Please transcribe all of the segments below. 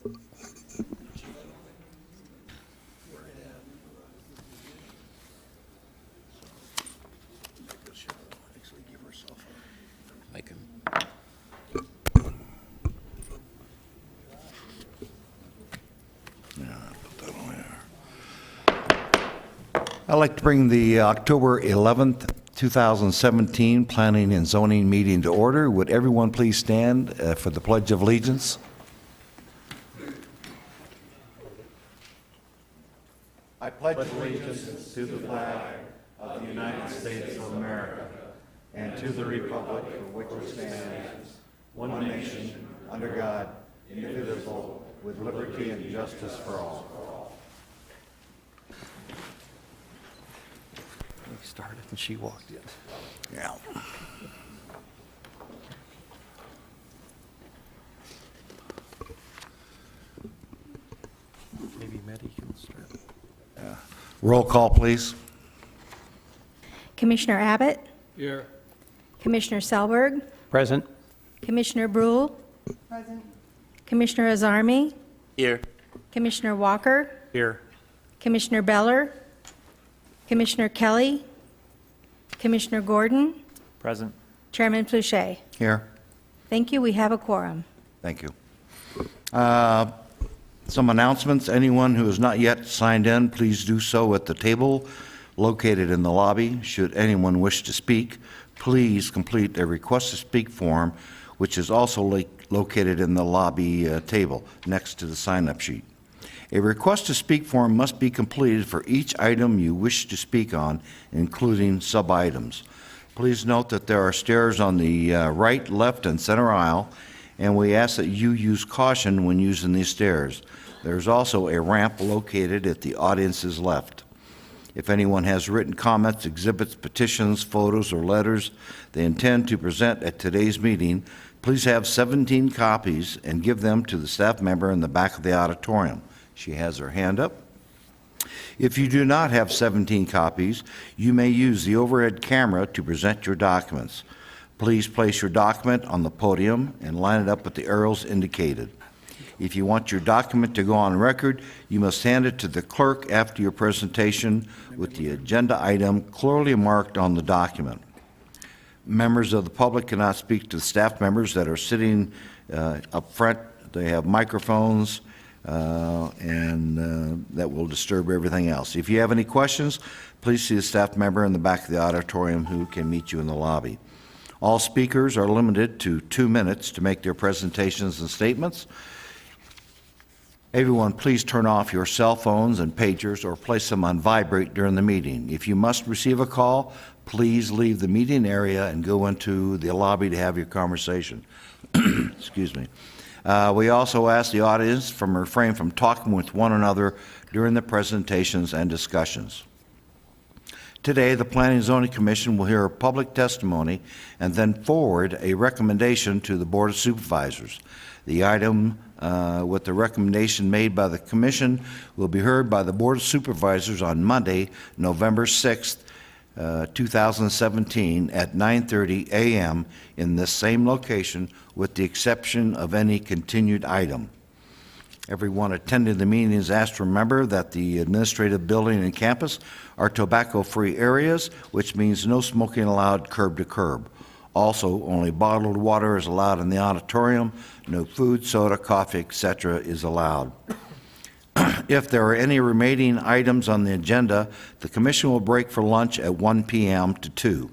Like him. I'd like to bring the October 11th, 2017 Planning and Zoning meeting to order. Would everyone please stand for the Pledge of Allegiance? I pledge allegiance to the flag of the United States of America and to the republic for which it stands, one nation, under God, indivisible, with liberty and justice for all. We started and she walked in. Yeah. Maybe Maddie can start. Roll call, please. Commissioner Abbott? Here. Commissioner Selberg? Present. Commissioner Brule? Present. Commissioner Azarmi? Here. Commissioner Walker? Here. Commissioner Beller? Commissioner Kelly? Commissioner Gordon? Present. Chairman Fluchet? Here. Thank you. We have a quorum. Thank you. Some announcements. Anyone who has not yet signed in, please do so at the table located in the lobby. Should anyone wish to speak, please complete a request to speak form, which is also located in the lobby table next to the sign-up sheet. A request to speak form must be completed for each item you wish to speak on, including sub-items. Please note that there are stairs on the right, left, and center aisle, and we ask that you use caution when using these stairs. There's also a ramp located at the audience's left. If anyone has written comments, exhibits, petitions, photos, or letters they intend to present at today's meeting, please have 17 copies and give them to the staff member in the back of the auditorium. She has her hand up. If you do not have 17 copies, you may use the overhead camera to present your documents. Please place your document on the podium and line it up with the arrows indicated. If you want your document to go on record, you must hand it to the clerk after your presentation with the agenda item clearly marked on the document. Members of the public cannot speak to the staff members that are sitting up front. They have microphones, and that will disturb everything else. If you have any questions, please see a staff member in the back of the auditorium who can meet you in the lobby. All speakers are limited to 2 minutes to make their presentations and statements. Everyone, please turn off your cell phones and pagers or place them on vibrate during the meeting. If you must receive a call, please leave the meeting area and go into the lobby to have your conversation. Excuse me. We also ask the audience to refrain from talking with one another during the presentations and discussions. Today, the Planning and Zoning Commission will hear a public testimony and then forward a recommendation to the Board of Supervisors. The item with the recommendation made by the Commission will be heard by the Board of Supervisors on Monday, November 6th, 2017 at 9:30 a.m. in this same location, with the exception of any continued item. Everyone attending the meeting is asked to remember that the administrative building and campus are tobacco-free areas, which means no smoking allowed curb to curb. Also, only bottled water is allowed in the auditorium. No food, soda, coffee, etc. is allowed. If there are any remaining items on the agenda, the Commission will break for lunch at 1 p.m. to 2.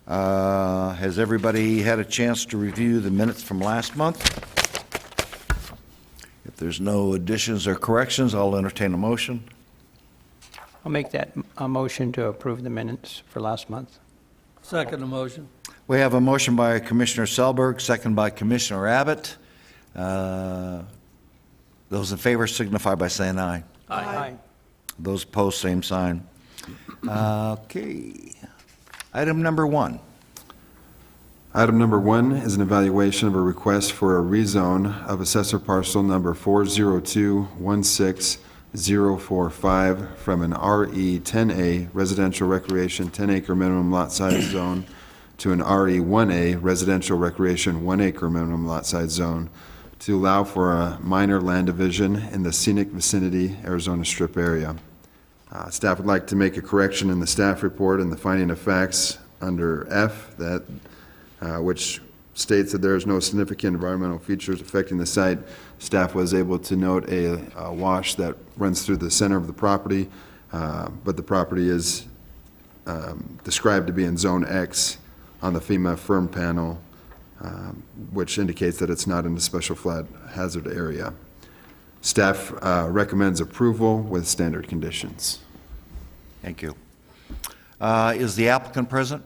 Has everybody had a chance to review the minutes from last month? If there's no additions or corrections, I'll entertain a motion. I'll make that a motion to approve the minutes for last month. Second the motion. We have a motion by Commissioner Selberg, second by Commissioner Abbott. Those in favor signify by saying aye. Aye. Those opposed, same sign. Okay. Item number 1. Item number 1 is an evaluation of a request for a rezone of assessor parcel number 402-16045 from an RE 10A residential recreation 10-acre minimum lot size zone to an RE 1A residential recreation 1-acre minimum lot size zone to allow for a minor land division in the scenic vicinity Arizona Strip area. Staff would like to make a correction in the staff report and the finding of facts under F, that which states that there is no significant environmental features affecting the site. Staff was able to note a wash that runs through the center of the property, but the property is described to be in Zone X on the FEMA firm panel, which indicates that it's not in the special flood hazard area. Staff recommends approval with standard conditions. Thank you. Is the applicant present?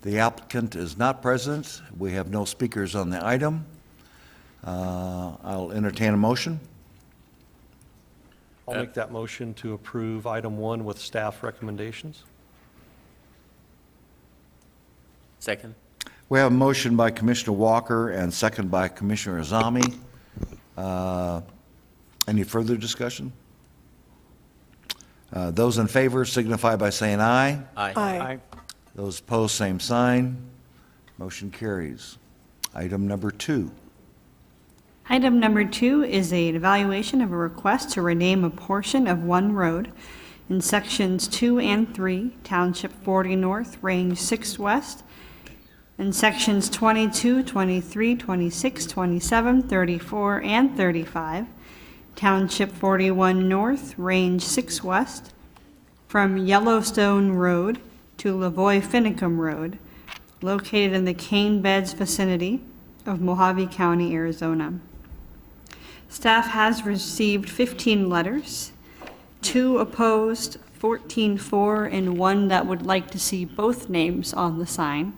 The applicant is not present. We have no speakers on the item. I'll entertain a motion. I'll make that motion to approve item 1 with staff recommendations. Second. We have a motion by Commissioner Walker and second by Commissioner Azami. Any further discussion? Those in favor signify by saying aye. Aye. Those opposed, same sign. Motion carries. Item number 2. Item number 2 is an evaluation of a request to rename a portion of one road in sections 2 and 3, Township 40 North, Range 6 West, and sections 22, 23, 26, 27, 34, and 35, Township 41 North, Range 6 West, from Yellowstone Road to Lavoy Finicum Road, located in the Cane Beds vicinity of Mojave County, Arizona. Staff has received 15 letters, 2 opposed, 14 for, and 1 that would like to see both names on the sign.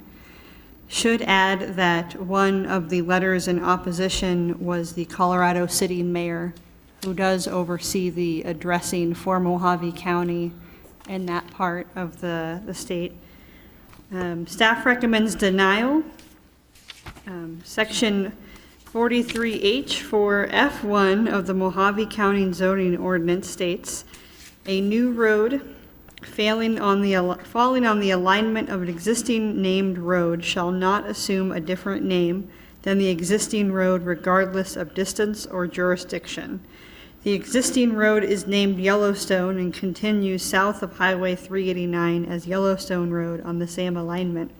Should add that one of the letters in opposition was the Colorado City Mayor, who does oversee the addressing for Mojave County and that part of the state. Staff recommends denial. Section 43H for F1 of the Mojave County zoning ordinance states, a new road falling on the alignment of an existing named road shall not assume a different name than the existing road regardless of distance or jurisdiction. The existing road is named Yellowstone and continues south of Highway 389 as Yellowstone Road on the same alignment.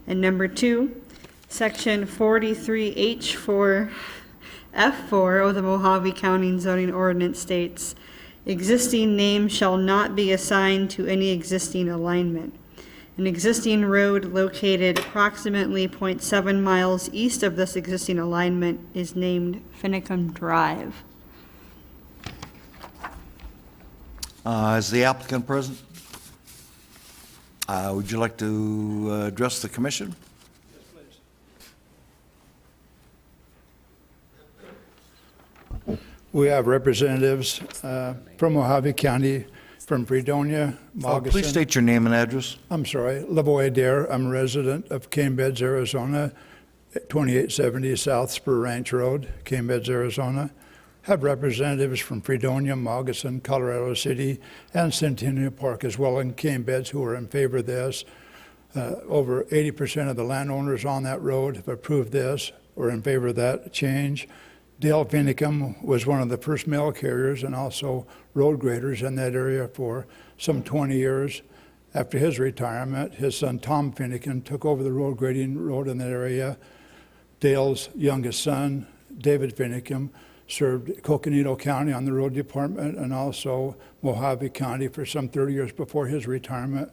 And number 2, Section 43H for F4 of the Mojave County zoning ordinance states, existing name shall not be assigned to any existing alignment. An existing road located approximately 0.7 miles east of this existing alignment is named Finicum Drive. Is the applicant present? Would you like to address the commission? Yes, please. We have representatives from Mojave County, from Fredonia, Moccasin. Please state your name and address. I'm sorry, Lavoy Adair. I'm a resident of Cane Beds, Arizona, 2870 South Spur Ranch Road, Cane Beds, Arizona. Have representatives from Fredonia, Moccasin, Colorado City, and Centennial Park as well in Cane Beds who are in favor of this. Over 80% of the landowners on that road have approved this or in favor of that change. Dale Finicum was one of the first mail carriers and also road graders in that area for some 20 years. After his retirement, his son Tom Finicum took over the road grading road in that area. Dale's youngest son, David Finicum, served Coconino County on the road department and also Mojave County for some 30 years before his retirement.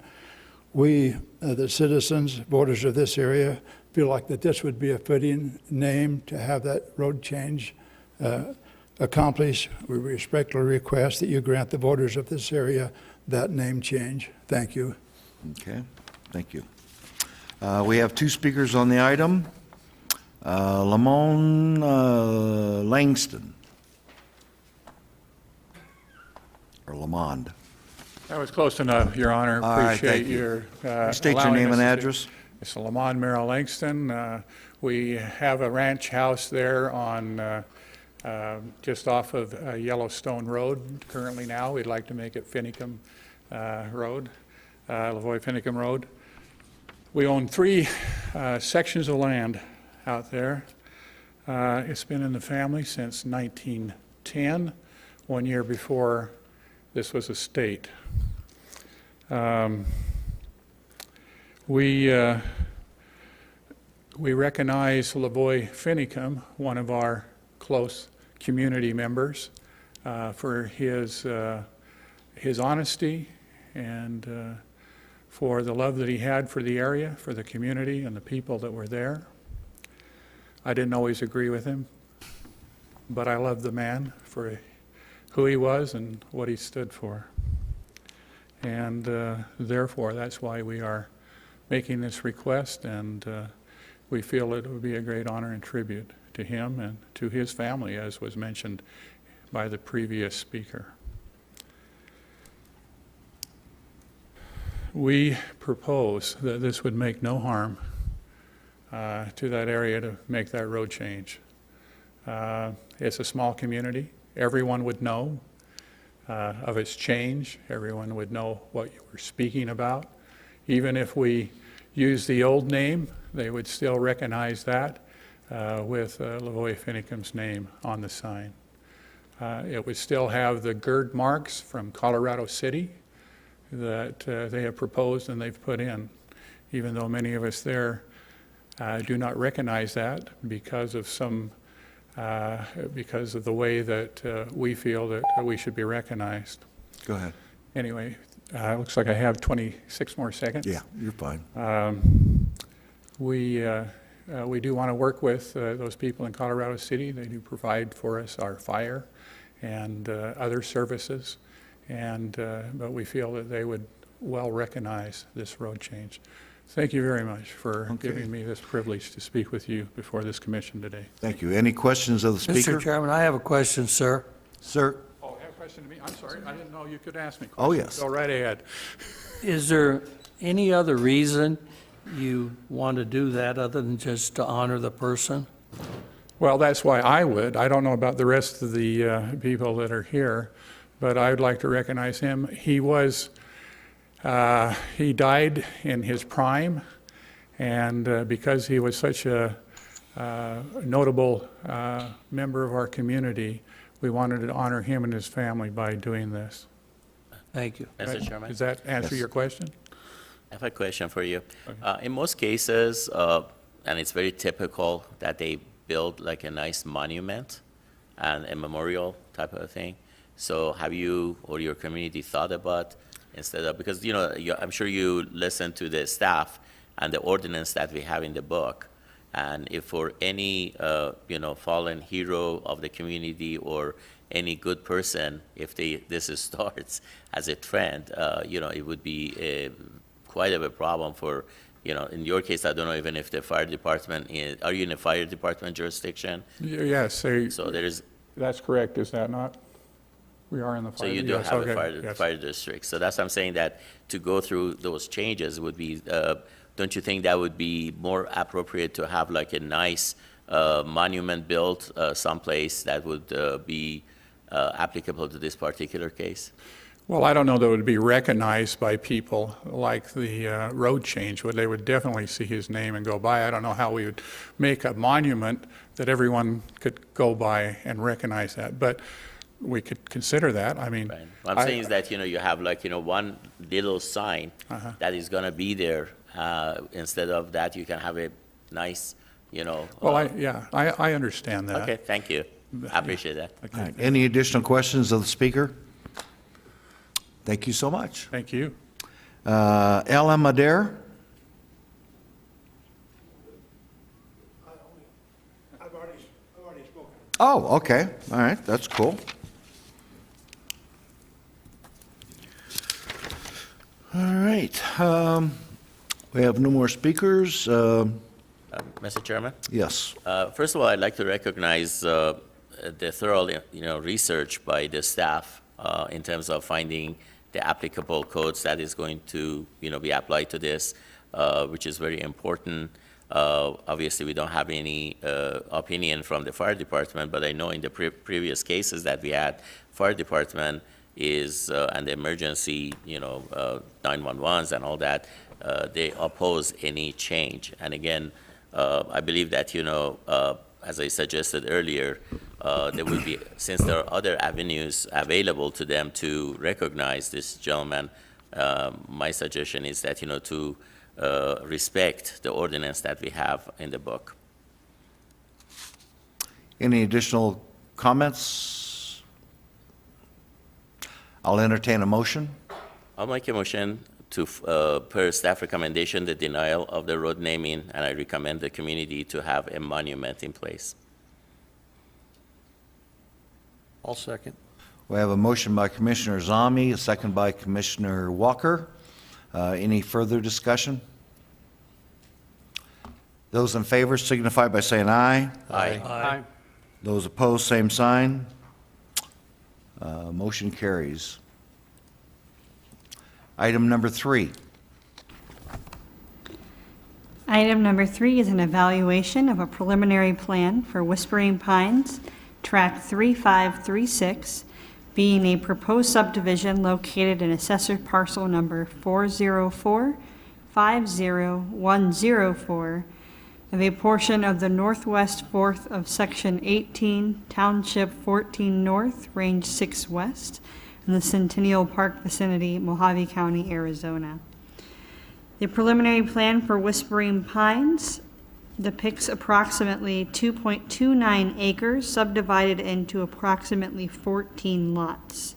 We, the citizens, voters of this area, feel like that this would be a fitting name to have that road change accomplished. We respectfully request that you grant the voters of this area that name change. Thank you. Okay, thank you. We have 2 speakers on the item. Lamont Langston. Or Lamond. That was close enough, Your Honor. All right, Appreciate thank you. your State your allowing name us and to- address. It's Lamont Merrill Langston. We have a ranch house there on just off of Yellowstone Road currently now. We'd like to make it Finicum Road, Lavoy Finicum Road. We own 3 sections of land out there. It's been in the family since 1910, 1 year before this was a state. We recognize Lavoy Finicum, one of our close community members, for his honesty and for the love that he had for the area, for the community and the people that were there. I didn't always agree with him, but I loved the man for who he was and what he stood for. And therefore, that's why we are making this request, and we feel it would be a great honor and tribute to him and to his family, as was mentioned by the previous speaker. We propose that this would make no harm to that area to make that road change. It's a small community. Everyone would know of its change. Everyone would know what you were speaking about. Even if we use the old name, they would still recognize that with Lavoy Finicum's name on the sign. It would still have the GERD marks from Colorado City that they have proposed and they've put in, even though many of us there do not recognize that because of because of the way that we feel that we should be recognized. Go ahead. Anyway, looks like I have 26 more seconds. Yeah, you're fine. We do want to work with those people in Colorado City. They do provide for us our fire and other services, and but we feel that they would well recognize this road change. Thank you very much for giving me this privilege to speak with you before this commission today. Thank you. Any questions of the speaker? Mr. Chairman, I have a question, sir. Sir? Oh, have a question to me? I'm sorry, I didn't know you could ask me questions. Oh, yes. Go right ahead. Is there any other reason you want to do that other than just to honor the person? Well, that's why I would. I don't know about the rest of the people that are here, but I would like to recognize him. He died in his prime, and because he was such a notable member of our community, we wanted to honor him and his family by doing this. Thank you. Mr. Chairman, Does that answer Yes. your question? I have a question for you. In most cases, and it's very typical that they build like a nice monument and a memorial type of thing. So have you or your community thought about instead of, because I'm sure you listen to the staff and the ordinance that we have in the book, and if for any fallen hero of the community or any good person, if this starts as a trend, it would be quite of a problem for, in your case, I don't know even if the fire department are you in a fire department jurisdiction? Yes, So there is, that's correct, is that not? We are in the fire. so you do yes, have okay, a yes. fire district. So that's what I'm saying, that to go through those changes would be, don't you think that would be more appropriate to have like a nice monument built someplace that would be applicable to this particular case? Well, I don't know that it would be recognized by people like the road change. They would definitely see his name and go by. I don't know how we would make a monument that everyone could go by and recognize that, but we could consider that. I mean, Right. What I'm saying is that, you have like, one little sign that is going to be there. Instead of that, you can have a nice, well, I understand that. okay, thank you. I appreciate that. All right. Any additional questions of the speaker? Thank you so much. Thank you. Ellen Madere? I've already spoken. Oh, okay. All right, that's cool. All right. We have no more speakers. Mr. Chairman? Yes. First of all, I'd like to recognize the thorough, research by the staff in terms of finding the applicable codes that is going to, be applied to this, which is very important. Obviously, we don't have any opinion from the fire department, but I know in the previous cases that we had, fire department is, and the emergency, 911s and all that, they oppose any change. And again, I believe that, as I suggested earlier, there will be, since there are other avenues available to them to recognize this gentleman, my suggestion is that, to respect the ordinance that we have in the book. Any additional comments? I'll entertain a motion. I'll make a motion to, per staff recommendation, the denial of the road naming, and I recommend the community to have a monument in place. I'll second. We have a motion by Commissioner Zami, a second by Commissioner Walker. Any further discussion? Those in favor signify by saying aye. Aye. Those opposed, same sign. Motion carries. Item number 3. Item number 3 is an evaluation of a preliminary plan for Whispering Pines, Track 3536, being a proposed subdivision located in Assessor Parcel Number 404-50104 of a portion of the northwest fourth of Section 18, Township 14 North, Range 6 West, in the Centennial Park vicinity, Mojave County, Arizona. The preliminary plan for Whispering Pines depicts approximately 2.29 acres subdivided into approximately 14 lots.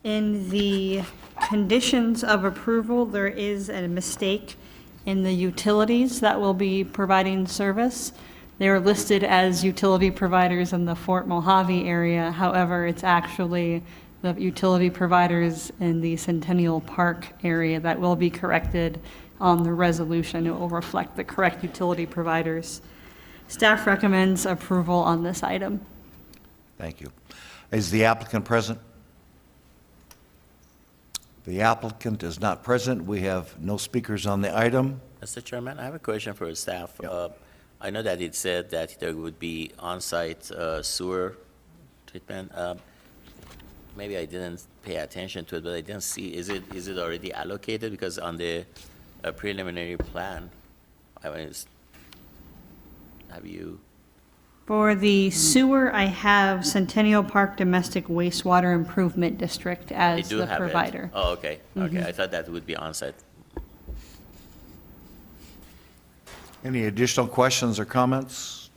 In the conditions of approval, there is a mistake in the utilities that will be providing service. They are listed as utility providers in the Fort Mojave area. However, it's actually the utility providers in the Centennial Park area that will be corrected on the resolution. It will reflect the correct utility providers. Staff recommends approval on this item. Thank you. Is the applicant present? The applicant is not present. We have no speakers on the item. Mr. Chairman, I have a question for the staff. I know that it said that there would be on-site sewer treatment. Maybe I didn't pay attention to it, but I didn't see, is it already allocated? Because on the preliminary plan, have you? For the sewer, I have Centennial Park Domestic Wastewater Improvement District They as do the have it? provider. Oh, okay, okay. I thought that would be on-site. Any additional questions or comments?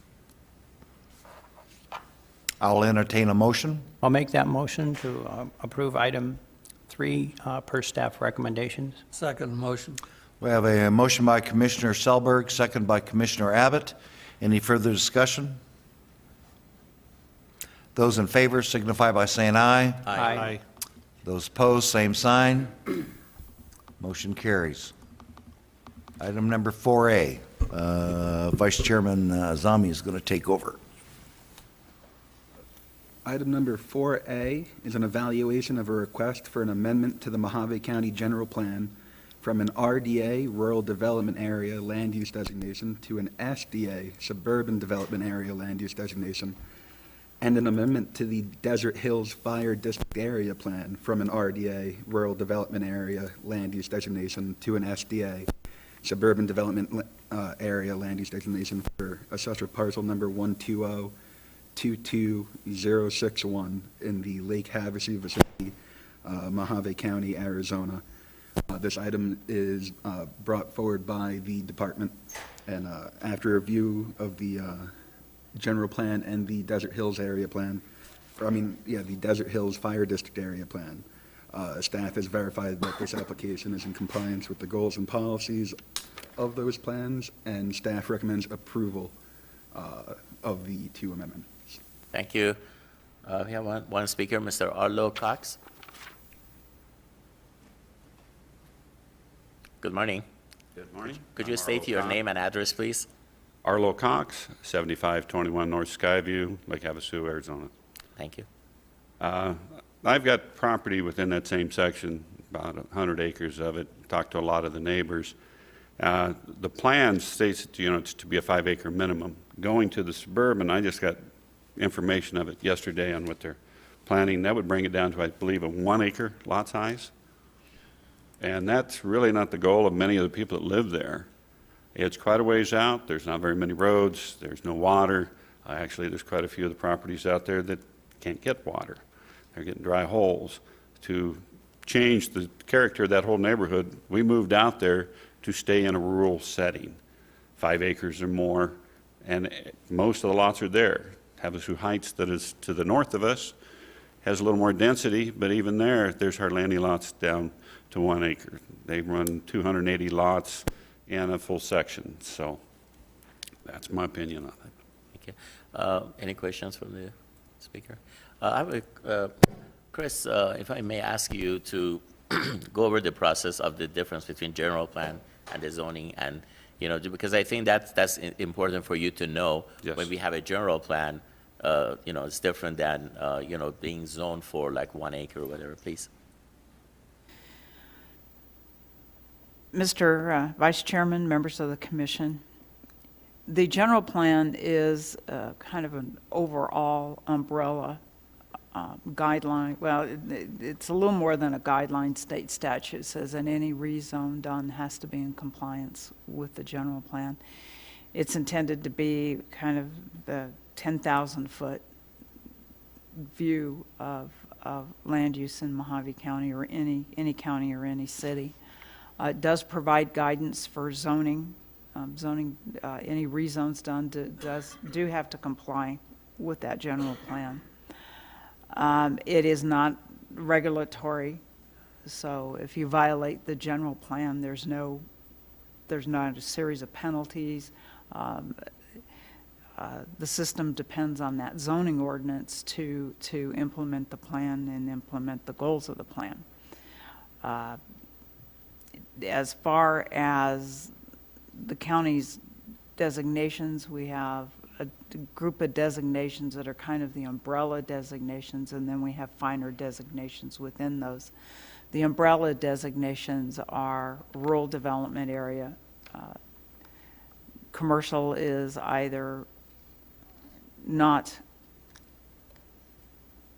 I'll entertain a motion. I'll make that motion to approve item 3 per staff recommendations. Second motion. We have a motion by Commissioner Selberg, second by Commissioner Abbott. Any further discussion? Those in favor signify by saying aye. Aye. Those opposed, same sign. Motion carries. Item number 4A. Vice Chairman Zami is going to take over. Item number 4A is an evaluation of a request for an amendment to the Mojave County General Plan from an RDA, Rural Development Area Land Use Designation, to an SDA, Suburban Development Area Land Use Designation, and an amendment to the Desert Hills Fire District Area Plan from an RDA, Rural Development Area Land Use Designation, to an SDA, Suburban Development Area Land Use Designation for Assessor Parcel Number 120-22061 in the Lake Havasu vicinity, Mojave County, Arizona. This item is brought forward by the department, and after review of the general plan and the Desert Hills area plan, the Desert Hills Fire District area plan, staff has verified that this application is in compliance with the goals and policies of those plans, and staff recommends approval of the 2 amendments. Thank you. We have one speaker, Mr. Arlo Cox. Good morning. Good morning. Could you I'm state Arlo your Cox. name and address, please? Arlo Cox, 7521 North Skyview, Lake Havasu, Arizona. Thank you. I've got property within that same section, about 100 acres of it. Talked to a lot of the neighbors. The plan states that, it's to be a 5-acre minimum. Going to the suburban, I just got information of it yesterday on what they're planning. That would bring it down to, I believe, a 1-acre lot size. And that's really not the goal of many of the people that live there. It's quite a ways out. There's not very many roads. There's no water. Actually, there's quite a few of the properties out there that can't get water. They're getting dry holes. To change the character of that whole neighborhood, we moved out there to stay in a rural setting, 5 acres or more, and most of the lots are there. Havasu Heights, that is to the north of us, has a little more density, but even there's hardly any lots down to 1 acre. They run 280 lots in a full section, so that's my opinion on it. Thank you. Any questions from the speaker? I have Chris, if I may ask you to go over the process of the difference between general plan and the zoning, and, because I think that's important for you to know. Yes. When we have a general plan, it's different than, being zoned for like 1 acre or whatever, please. Mr. Vice Chairman, members of the commission, the general plan is kind of an overall umbrella guideline. Well, it's a little more than a guideline. State statute says that any rezone done has to be in compliance with the general plan. It's intended to be kind of the 10,000-foot view of land use in Mojave County or any county or any city. It does provide guidance for zoning. Any rezones done do have to comply with that general plan. It is not regulatory, so if you violate the general plan, there's not a series of penalties. The system depends on that zoning ordinance to implement the plan and implement the goals of the plan. As far as the county's designations, we have a group of designations that are kind of the umbrella designations, and then we have finer designations within those. The umbrella designations are rural development area. Commercial is either not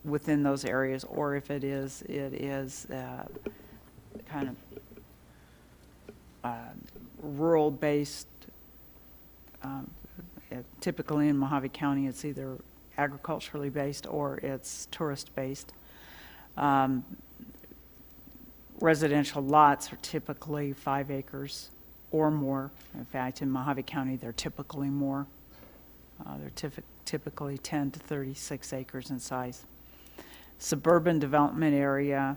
within those areas, or if it is kind of rural-based. Typically in Mojave County, it's either agriculturally based or it's tourist-based. Residential lots are typically 5 acres or more. In fact, in Mojave County, they're typically more. They're typically 10 to 36 acres in size. Suburban development area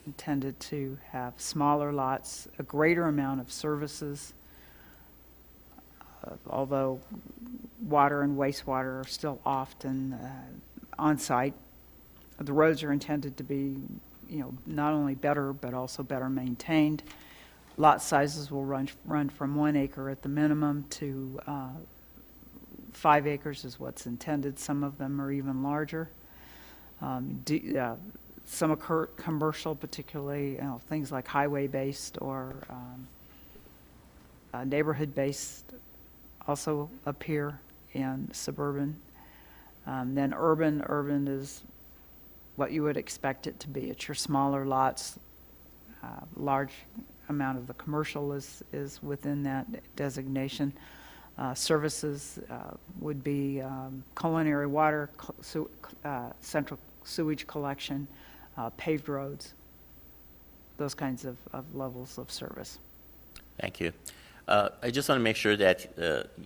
intended to have smaller lots, a greater amount of services, although water and wastewater are still often on-site. The roads are intended to be, not only better, but also better maintained. Lot sizes will run from 1 acre at the minimum to 5 acres is what's intended. Some of them are even larger. Some occur commercial, particularly things like highway-based or neighborhood-based also appear in suburban. Then urban is what you would expect it to be. It's your smaller lots. Large amount of the commercial is within that designation. Services would be culinary water, central sewage collection, paved roads, those kinds of levels of service. Thank you. I just want to make sure that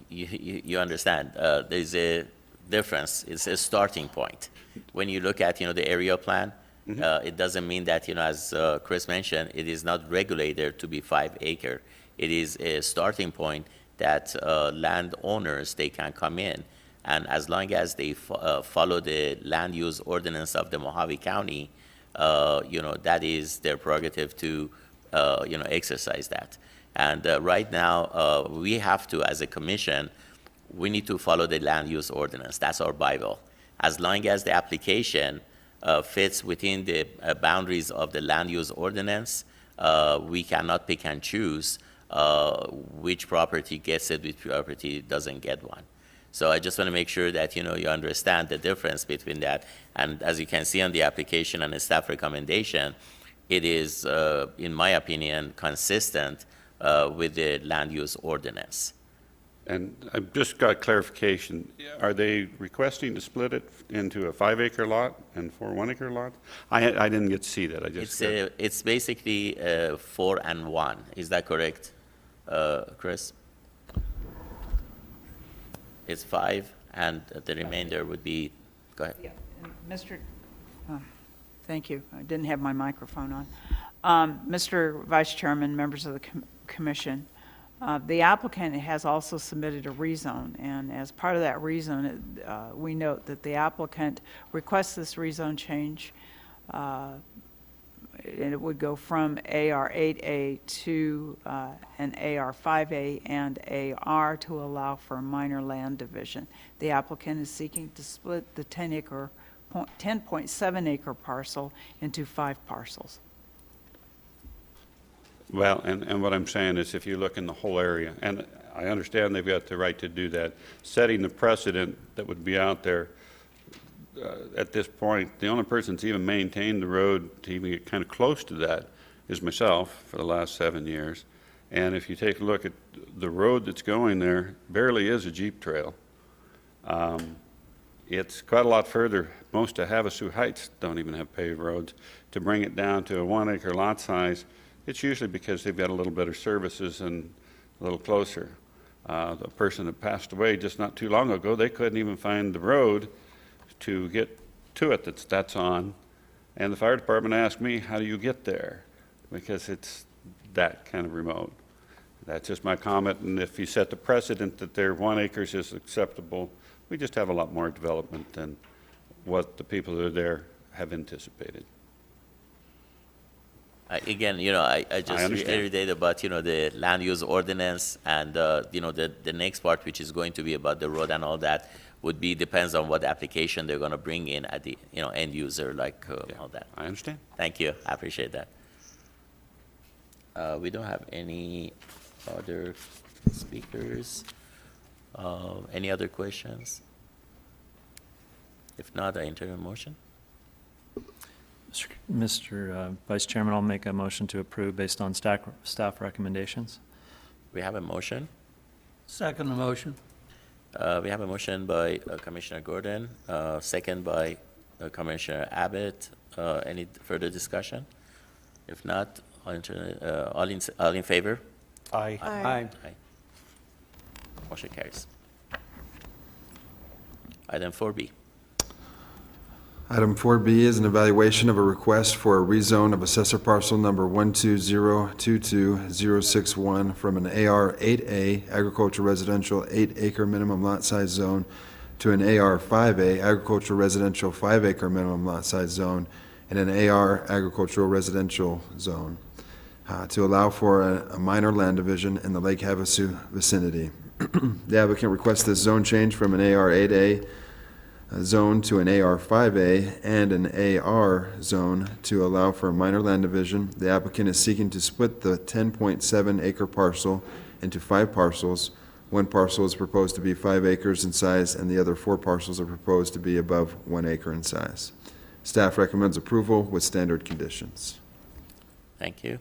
you understand. There's a difference. It's a starting point. When you look at, the area plan, it doesn't mean that, as Chris mentioned, it is not regulated to be 5 acre. It is a starting point that landowners, they can come in, and as long as they follow the land use ordinance of the Mojave County, that is their prerogative to, exercise that. And right now, we have to, as a commission, we need to follow the land use ordinance. That's our Bible. As long as the application fits within the boundaries of the land use ordinance, we cannot pick and choose which property gets it, which property doesn't get one. So I just want to make sure that, you understand the difference between that. And as you can see on the application and the staff recommendation, it is, in my opinion, consistent with the land use ordinance. And I've just got clarification. Are they requesting to split it into a 5-acre lot and 4 1-acre lots? I didn't get to see that. I just It's basically 4 and 1. Is that correct, Chris? It's 5, and the remainder would be, go ahead. Yeah, and Mr., thank you. I didn't have my microphone on. Mr. Vice Chairman, members of the commission, the applicant has also submitted a rezone, and as part of that rezone, we note that the applicant requests this rezone change, and it would go from AR 8A to an AR 5A and AR to allow for a minor land division. The applicant is seeking to split the 10.7 acre parcel into 5 parcels. Well, and what I'm saying is if you look in the whole area, and I understand they've got the right to do that, setting the precedent that would be out there at this point, the only person that's even maintained the road to even get kind of close to that is myself for the last 7 years. And if you take a look at the road that's going there, barely is a Jeep trail. It's quite a lot further. Most of Havasu Heights don't even have paved roads. To bring it down to a 1-acre lot size, it's usually because they've got a little better services and a little closer. The person that passed away just not too long ago, they couldn't even find the road to get to it that's on. And the fire department asked me, how do you get there? Because it's that kind of remote. That's just my comment, and if you set the precedent that their 1 acre is acceptable, we just have a lot more development than what the people that are there have anticipated. Again, I just understand. reiterate about, the land use ordinance and, the next part, which is going to be about the road and all that, would be, depends on what application they're going to bring in at the, end user, like all that. I understand. Thank you. I appreciate that. We don't have any other speakers. Any other questions? If not, I enter a motion. Mr. Vice Chairman, I'll make a motion to approve based on staff recommendations. We have a motion. Second the motion. We have a motion by Commissioner Gordon, second by Commissioner Abbott. Any further discussion? If not, all in favor? Aye. Aye. Aye. Motion carries. Item 4B. Item 4B is an evaluation of a request for a rezone of assessor parcel number 12022-061 from an AR 8A agricultural residential 8-acre minimum lot size zone to an AR 5A agricultural residential 5-acre minimum lot size zone and an AR agricultural residential zone to allow for a minor land division in the Lake Havasu vicinity. The applicant requests this zone change from an AR 8A zone to an AR 5A and an AR zone to allow for a minor land division. The applicant is seeking to split the 10.7 acre parcel into 5 parcels. 1 parcel is proposed to be 5 acres in size, and the other 4 parcels are proposed to be above 1 acre in size. Staff recommends approval with standard conditions. Thank you.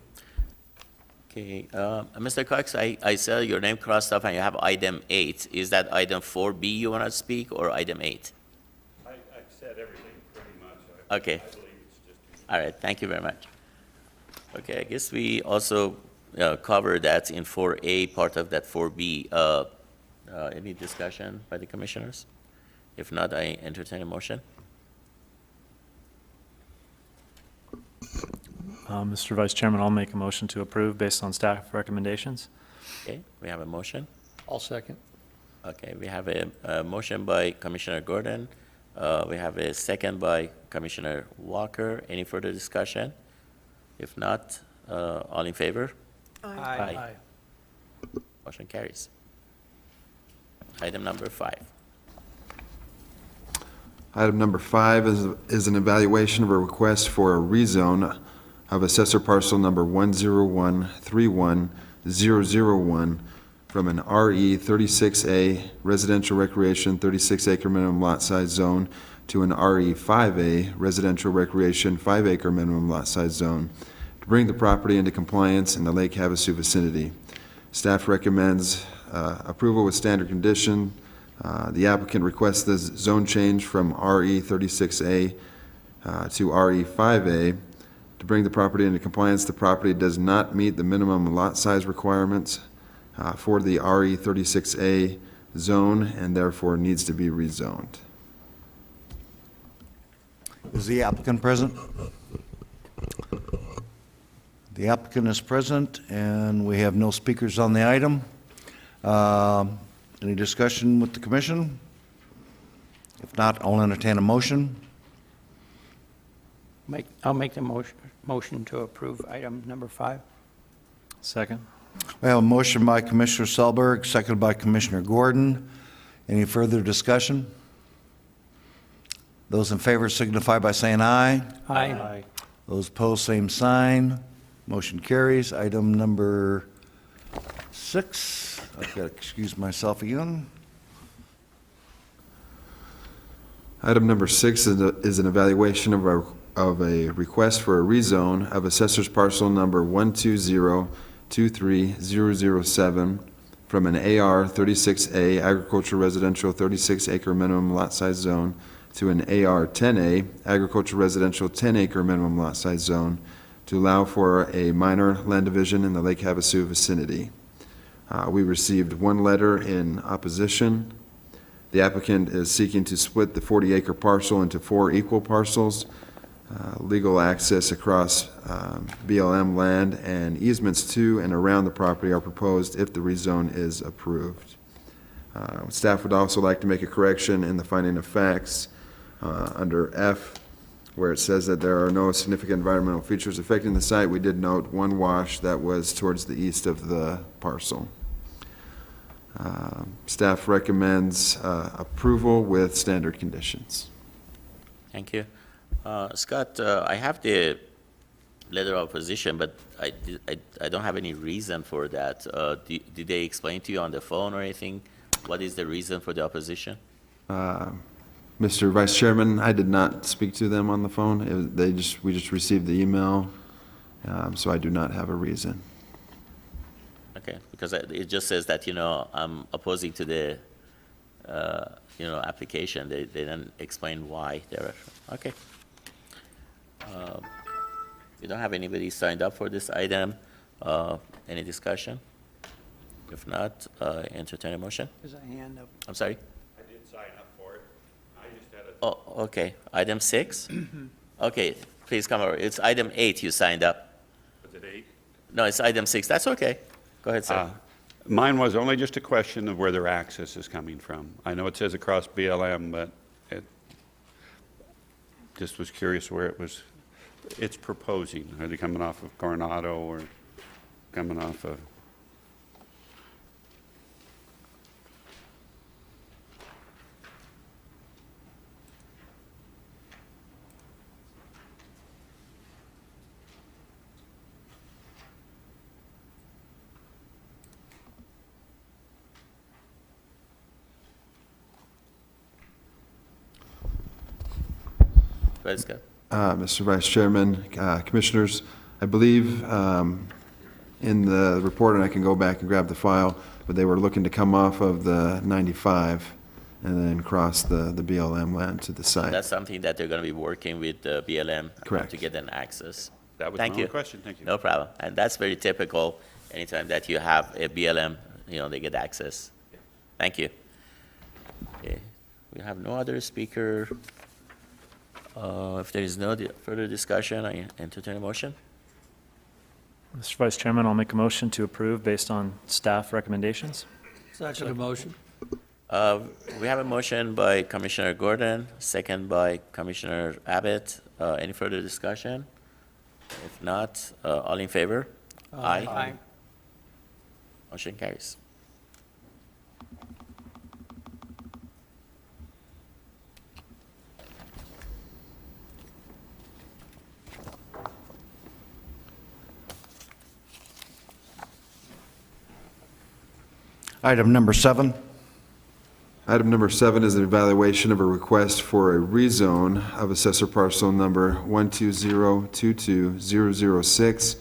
Okay, Mr. Cox, I saw your name crossed off and you have item 8. Is that item 4B you want to speak or item 8? I've said everything pretty much. Okay. I believe it's just. All right, thank you very much. Okay, I guess we also covered that in 4A, part of that 4B. Any discussion by the commissioners? If not, I entertain a motion. Mr. Vice Chairman, I'll make a motion to approve based on staff recommendations. Okay, we have a motion. I'll second. Okay, we have a motion by Commissioner Gordon. We have a second by Commissioner Walker. Any further discussion? If not, all in favor? Aye. Motion carries. Item number 5. Item number 5 is an evaluation of a request for a rezone of assessor parcel number 10131-001 from an RE 36A residential recreation 36-acre minimum lot size zone to an RE 5A residential recreation 5-acre minimum lot size zone to bring the property into compliance in the Lake Havasu vicinity. Staff recommends approval with standard condition. The applicant requests this zone change from RE 36A to RE 5A. To bring the property into compliance, the property does not meet the minimum lot size requirements for the RE 36A zone and therefore needs to be rezoned. Is the applicant present? The applicant is present, and we have no speakers on the item. Any discussion with the commission? If not, I'll entertain a motion. I'll make the motion to approve item number 5. Second. We have a motion by Commissioner Selberg, seconded by Commissioner Gordon. Any further discussion? Those in favor signify by saying aye. Aye. Those opposed, same sign. Motion carries. Item number 6. I've got to excuse myself again. Item number 6 is an evaluation of a request for a rezone of assessor's parcel number 120230007 from an AR 36A agricultural residential 36-acre minimum lot size zone to an AR 10A agricultural residential 10-acre minimum lot size zone to allow for a minor land division in the Lake Havasu vicinity. We received one letter in opposition. The applicant is seeking to split the 40-acre parcel into 4 equal parcels. Legal access across BLM land and easements to and around the property are proposed if the rezone is approved. Staff would also like to make a correction in the finding of facts under F, where it says that there are no significant environmental features affecting the site. We did note one wash that was towards the east of the parcel. Staff recommends approval with standard conditions. Thank you. Scott, I have the letter of opposition, but I don't have any reason for that. Did they explain to you on the phone or anything? What is the reason for the opposition? Mr. Vice Chairman, I did not speak to them on the phone. We just received the email, so I do not have a reason. Okay, because it just says that, I'm opposing to the, application. They didn't explain why they're, okay. We don't have anybody signed up for this item. Any discussion? If not, entertain a motion. There's a hand up. I'm sorry? I did sign up for it. I just had a... Oh, okay. Item 6? Okay, please come over. It's item 8 you signed up. Was it 8? No, it's item 6. That's okay. Go ahead, sir. Mine was only just a question of where their access is coming from. I know it says across BLM, but it just was curious where it's proposing. Are they coming off of Coronado or coming off of... Go ahead, Scott. Mr. Vice Chairman, Commissioners, I believe in the report, and I can go back and grab the file, but they were looking to come off of the 95 and then cross the BLM land to the site. That's something that they're going to be working with BLM Correct. to get an access. That was Thank my you. only question. Thank you. No problem. And that's very typical. Anytime that you have a BLM, they get access. Thank you. Okay. We have no other speaker. If there is no further discussion, I entertain a motion. Mr. Vice Chairman, I'll make a motion to approve based on staff recommendations. Second motion. We have a motion by Commissioner Gordon, second by Commissioner Abbott. Any further discussion? If not, all in favor? Aye. Motion carries. Item number 7. Item number 7 is an evaluation of a request for a rezone of assessor parcel number 120220006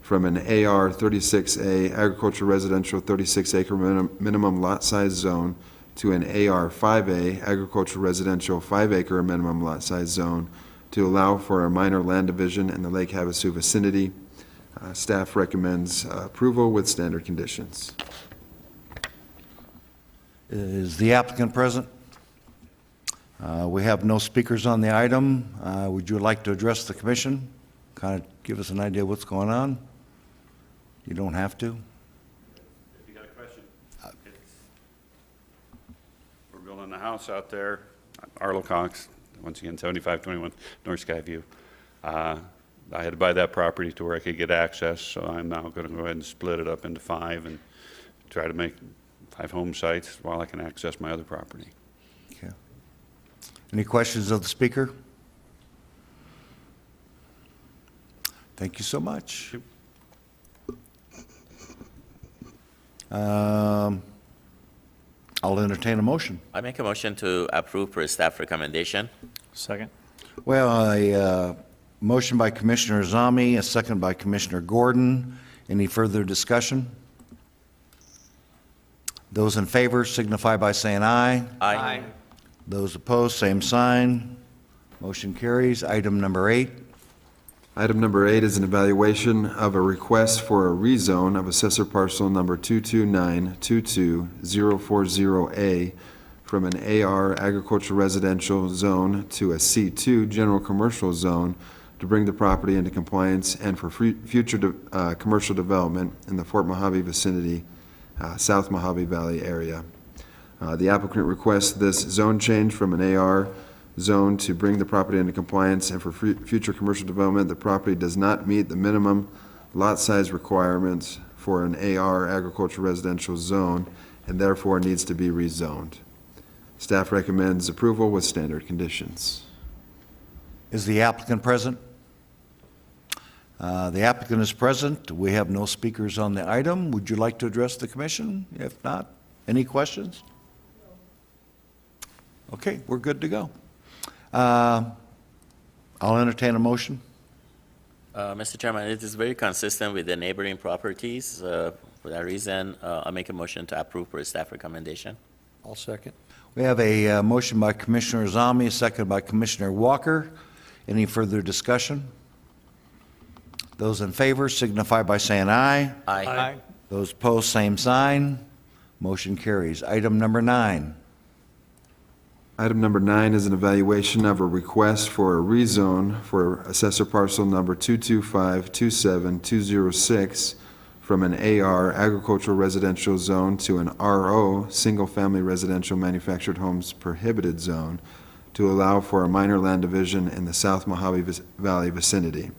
from an AR 36A agricultural residential 36-acre minimum lot size zone to an AR 5A agricultural residential 5-acre minimum lot size zone to allow for a minor land division in the Lake Havasu vicinity. Staff recommends approval with standard conditions. Is the applicant present? We have no speakers on the item. Would you like to address the commission? Kind of give us an idea of what's going on? You don't have to. If you got a question, we're building a house out there, Arlo Cox, once again, 7521 North Skyview. I had to buy that property to where I could get access, so I'm now going to go ahead and split it up into 5 and try to make 5 home sites while I can access my other property. Okay. Any questions of the speaker? Thank you so much. I'll entertain a motion. I make a motion to approve per staff recommendation. Second. Well, a motion by Commissioner Zami, a second by Commissioner Gordon. Any further discussion? Those in favor signify by saying aye. Aye. Those opposed, same sign. Motion carries. Item number 8. Item number 8 is an evaluation of a request for a rezone of assessor parcel number 22922-040A from an AR agricultural residential zone to a C2 general commercial zone to bring the property into compliance and for future commercial development in the Fort Mojave vicinity, South Mojave Valley area. The applicant requests this zone change from an AR zone to bring the property into compliance and for future commercial development. The property does not meet the minimum lot size requirements for an AR agricultural residential zone and therefore needs to be rezoned. Staff recommends approval with standard conditions. Is the applicant present? The applicant is present. We have no speakers on the item. Would you like to address the commission? If not, any questions? Okay, we're good to go. I'll entertain a motion. Mr. Chairman, it is very consistent with the neighboring properties. For that reason, I make a motion to approve per staff recommendation. I'll second. We have a motion by Commissioner Zami, a second by Commissioner Walker. Any further discussion? Those in favor signify by saying aye. Aye. Those opposed, same sign. Motion carries. Item number 9. Item number 9 is an evaluation of a request for a rezone for assessor parcel number 22527-206 from an AR agricultural residential zone to an RO single-family residential manufactured homes prohibited zone to allow for a minor land division in the South Mojave Valley vicinity.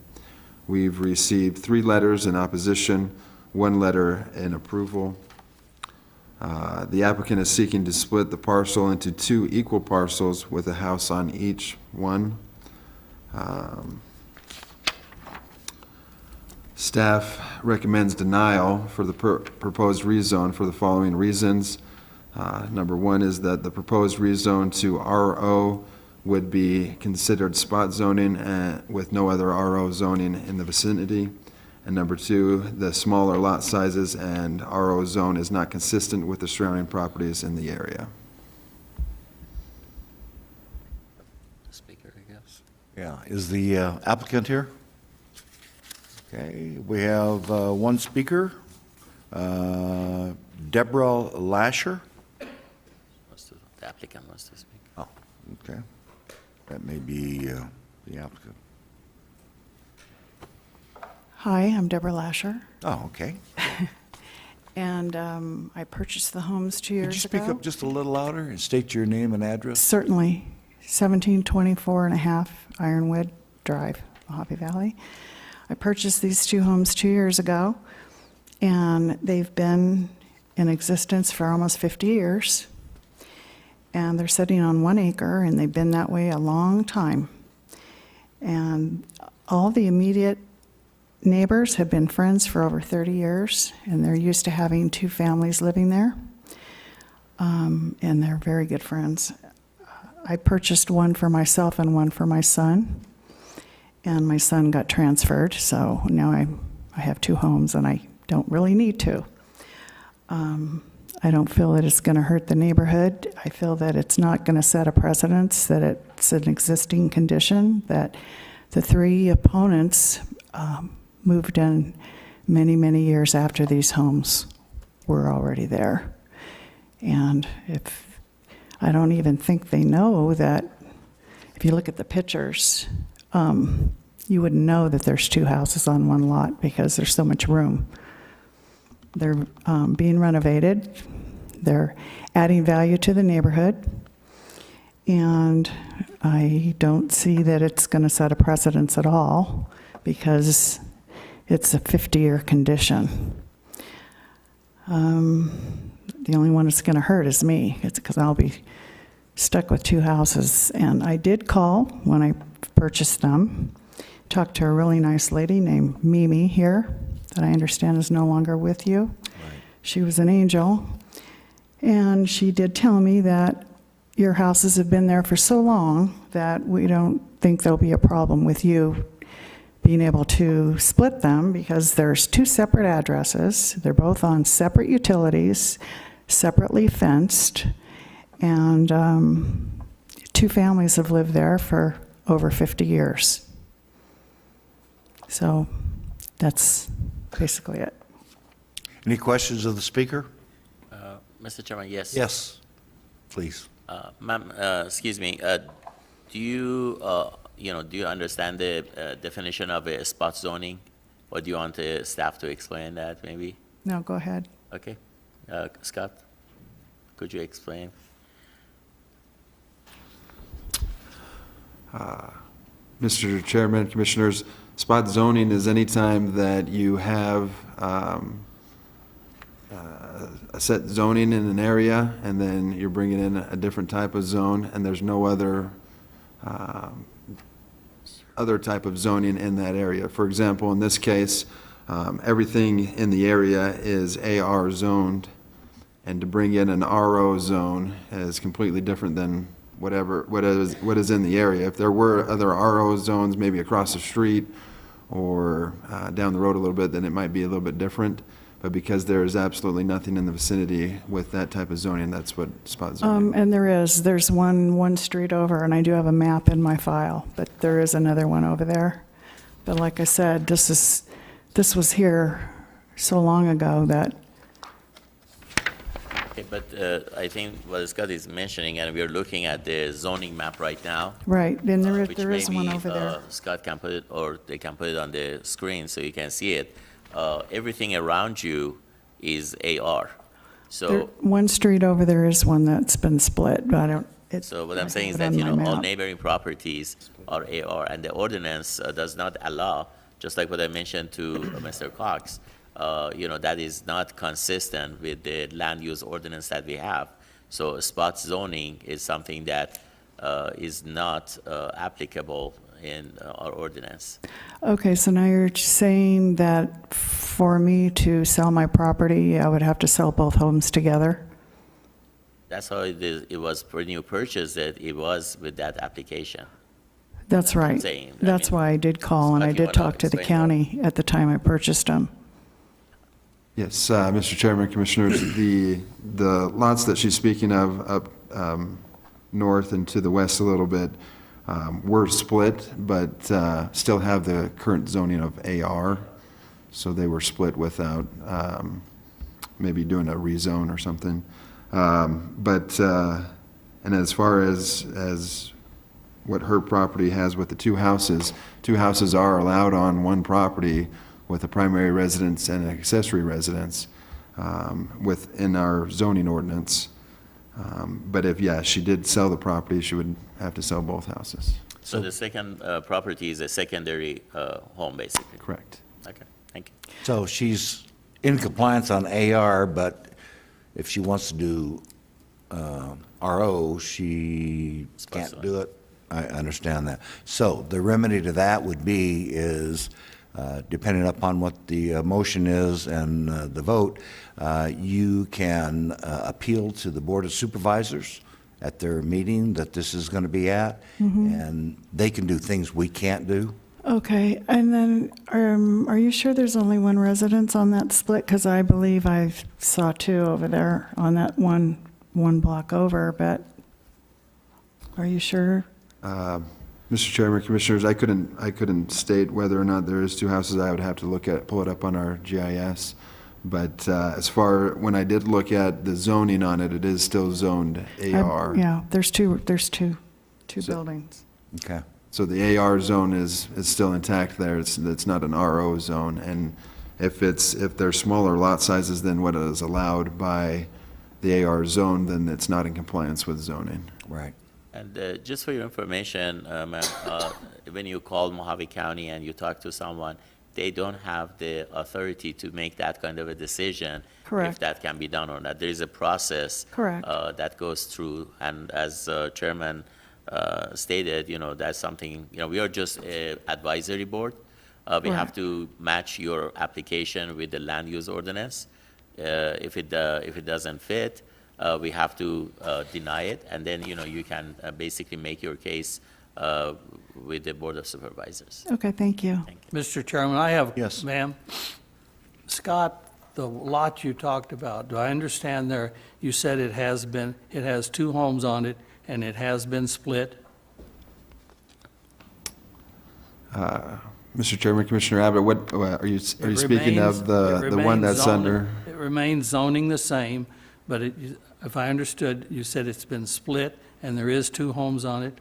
We've received 3 letters in opposition, 1 letter in approval. The applicant is seeking to split the parcel into 2 equal parcels with a house on each one. Staff recommends denial for the proposed rezone for the following reasons. Number 1 is that the proposed rezone to RO would be considered spot zoning with no other RO zoning in the vicinity. And number 2, the smaller lot sizes and RO zone is not consistent with the surrounding properties in the area. Speaker, I guess. Yeah, is the applicant here? Okay, we have 1 speaker, Deborah Lasher. The applicant wants to speak. Oh, okay. That may be the applicant. Hi, I'm Deborah Lasher, Oh, okay. and I purchased the homes 2 Could you years speak ago. up just a little louder and state your name and address? Certainly, 1724 and a half Ironwood Drive, Mojave Valley. I purchased these 2 homes 2 years ago, and they've been in existence for almost 50 years. And they're sitting on 1 acre, and they've been that way a long time. And all the immediate neighbors have been friends for over 30 years, and they're used to having 2 families living there. And they're very good friends. I purchased one for myself and one for my son, and my son got transferred, so now I have 2 homes and I don't really need to. I don't feel that it's going to hurt the neighborhood. I feel that it's not going to set a precedence, that it's an existing condition, that the 3 opponents moved in many, many years after these homes were already there. And I don't even think they know that, if you look at the pictures, you wouldn't know that there's 2 houses on one lot because there's so much room. They're being renovated. They're adding value to the neighborhood. And I don't see that it's going to set a precedence at all because it's a 50-year condition. The only one that's going to hurt is me. It's because I'll be stuck with 2 houses. And I did call when I purchased them, talked to a really nice lady named Mimi here, that I understand is no longer with you. She was an angel. And she did tell me that your houses have been there for so long that we don't think there'll be a problem with you being able to split them because there's 2 separate addresses. They're both on separate utilities, separately fenced, and 2 families have lived there for over 50 years. So that's basically it. Any questions of the speaker? Mr. Chairman, yes. Yes, please. Ma'am, excuse me, do you, do you understand the definition of a spot zoning? Or do you want the staff to explain that, maybe? No, go ahead. Okay. Scott, could you explain? Mr. Chairman, Commissioners, spot zoning is any time that you have a set zoning in an area, and then you're bringing in a different type of zone, and there's no other type of zoning in that area. For example, in this case, everything in the area is AR zoned, and to bring in an RO zone is completely different than what is in the area. If there were other RO zones, maybe across the street or down the road a little bit, then it might be a little bit different. But because there is absolutely nothing in the vicinity with that type of zoning, that's what spot zoning. And there's one street over, and I do have a map in my file, but there is another one over there. But like I said, this was here so long ago that. Okay, but I think what Scott is mentioning, and we're looking at the zoning map right now. Right, and there is maybe, one over there. Scott can put it, or they can put it on the screen so you can see it. Everything around you is AR. So, One street over there is one that's been split, but I don't. so what I'm saying is have that, it on my all map. neighboring properties are AR, and the ordinance does not allow, just like what I mentioned to Mr. Cox, that is not consistent with the land use ordinance that we have. So spot zoning is something that is not applicable in our ordinance. Okay, so now you're saying that for me to sell my property, I would have to sell both homes together? That's how it was when you purchased it, it was with that application. That's what I'm right. saying. That's why I did call, and I Scott, you did wanna talk to the explain more? county at the time I purchased them. Yes, Mr. Chairman, Commissioners, the lots that she's speaking of up north and to the west a little bit were split, but still have the current zoning of AR. So they were split without maybe doing a rezone or something. And as far as what her property has with the 2 houses, 2 houses are allowed on one property with a primary residence and an accessory residence within our zoning ordinance. But if she did sell the property, she would have to sell both houses. So the second property is a secondary home, basically. Correct. Okay, thank you. So she's in compliance on AR, but if she wants to do RO, she can't do it? I understand that. So the remedy to that would be depending upon what the motion is and the vote, you can appeal to the Board of Supervisors at their meeting that this is going to be at, and they can do things we can't do. Okay, and then, are you sure there's only one residence on that split? Because I believe I saw two over there on that one block over, but are you sure? Mr. Chairman, Commissioners, I couldn't state whether or not there is two houses. I would have to pull it up on our GIS. But as far, when I did look at the zoning on it, it is still zoned AR. Yeah, there's two buildings. Okay. So the AR zone is still intact there. It's not an RO zone. And if they're smaller lot sizes than what is allowed by the AR zone, then it's not in compliance with zoning. Right. And just for your information, ma'am, when you call Mojave County and you talk to someone, they don't have the authority to make that kind of a decision. Correct. If that can be done or not. There is a process. Correct. That goes through, and as Chairman stated, that's something, we are just an advisory board. We have to match your application with the land use ordinance. If it doesn't fit, we have to deny it, and then, you can basically make your case with the Board of Supervisors. Okay, thank you. Mr. Chairman, I have. Yes. Ma'am, Scott, the lot you talked about, do I understand there, you said it has two homes on it, and it has been split? Mr. Chairman, Commissioner Abbott, what are you speaking of the one that's under? It remains zoning the same, but if I understood, you said it's been split, and there is two homes on it?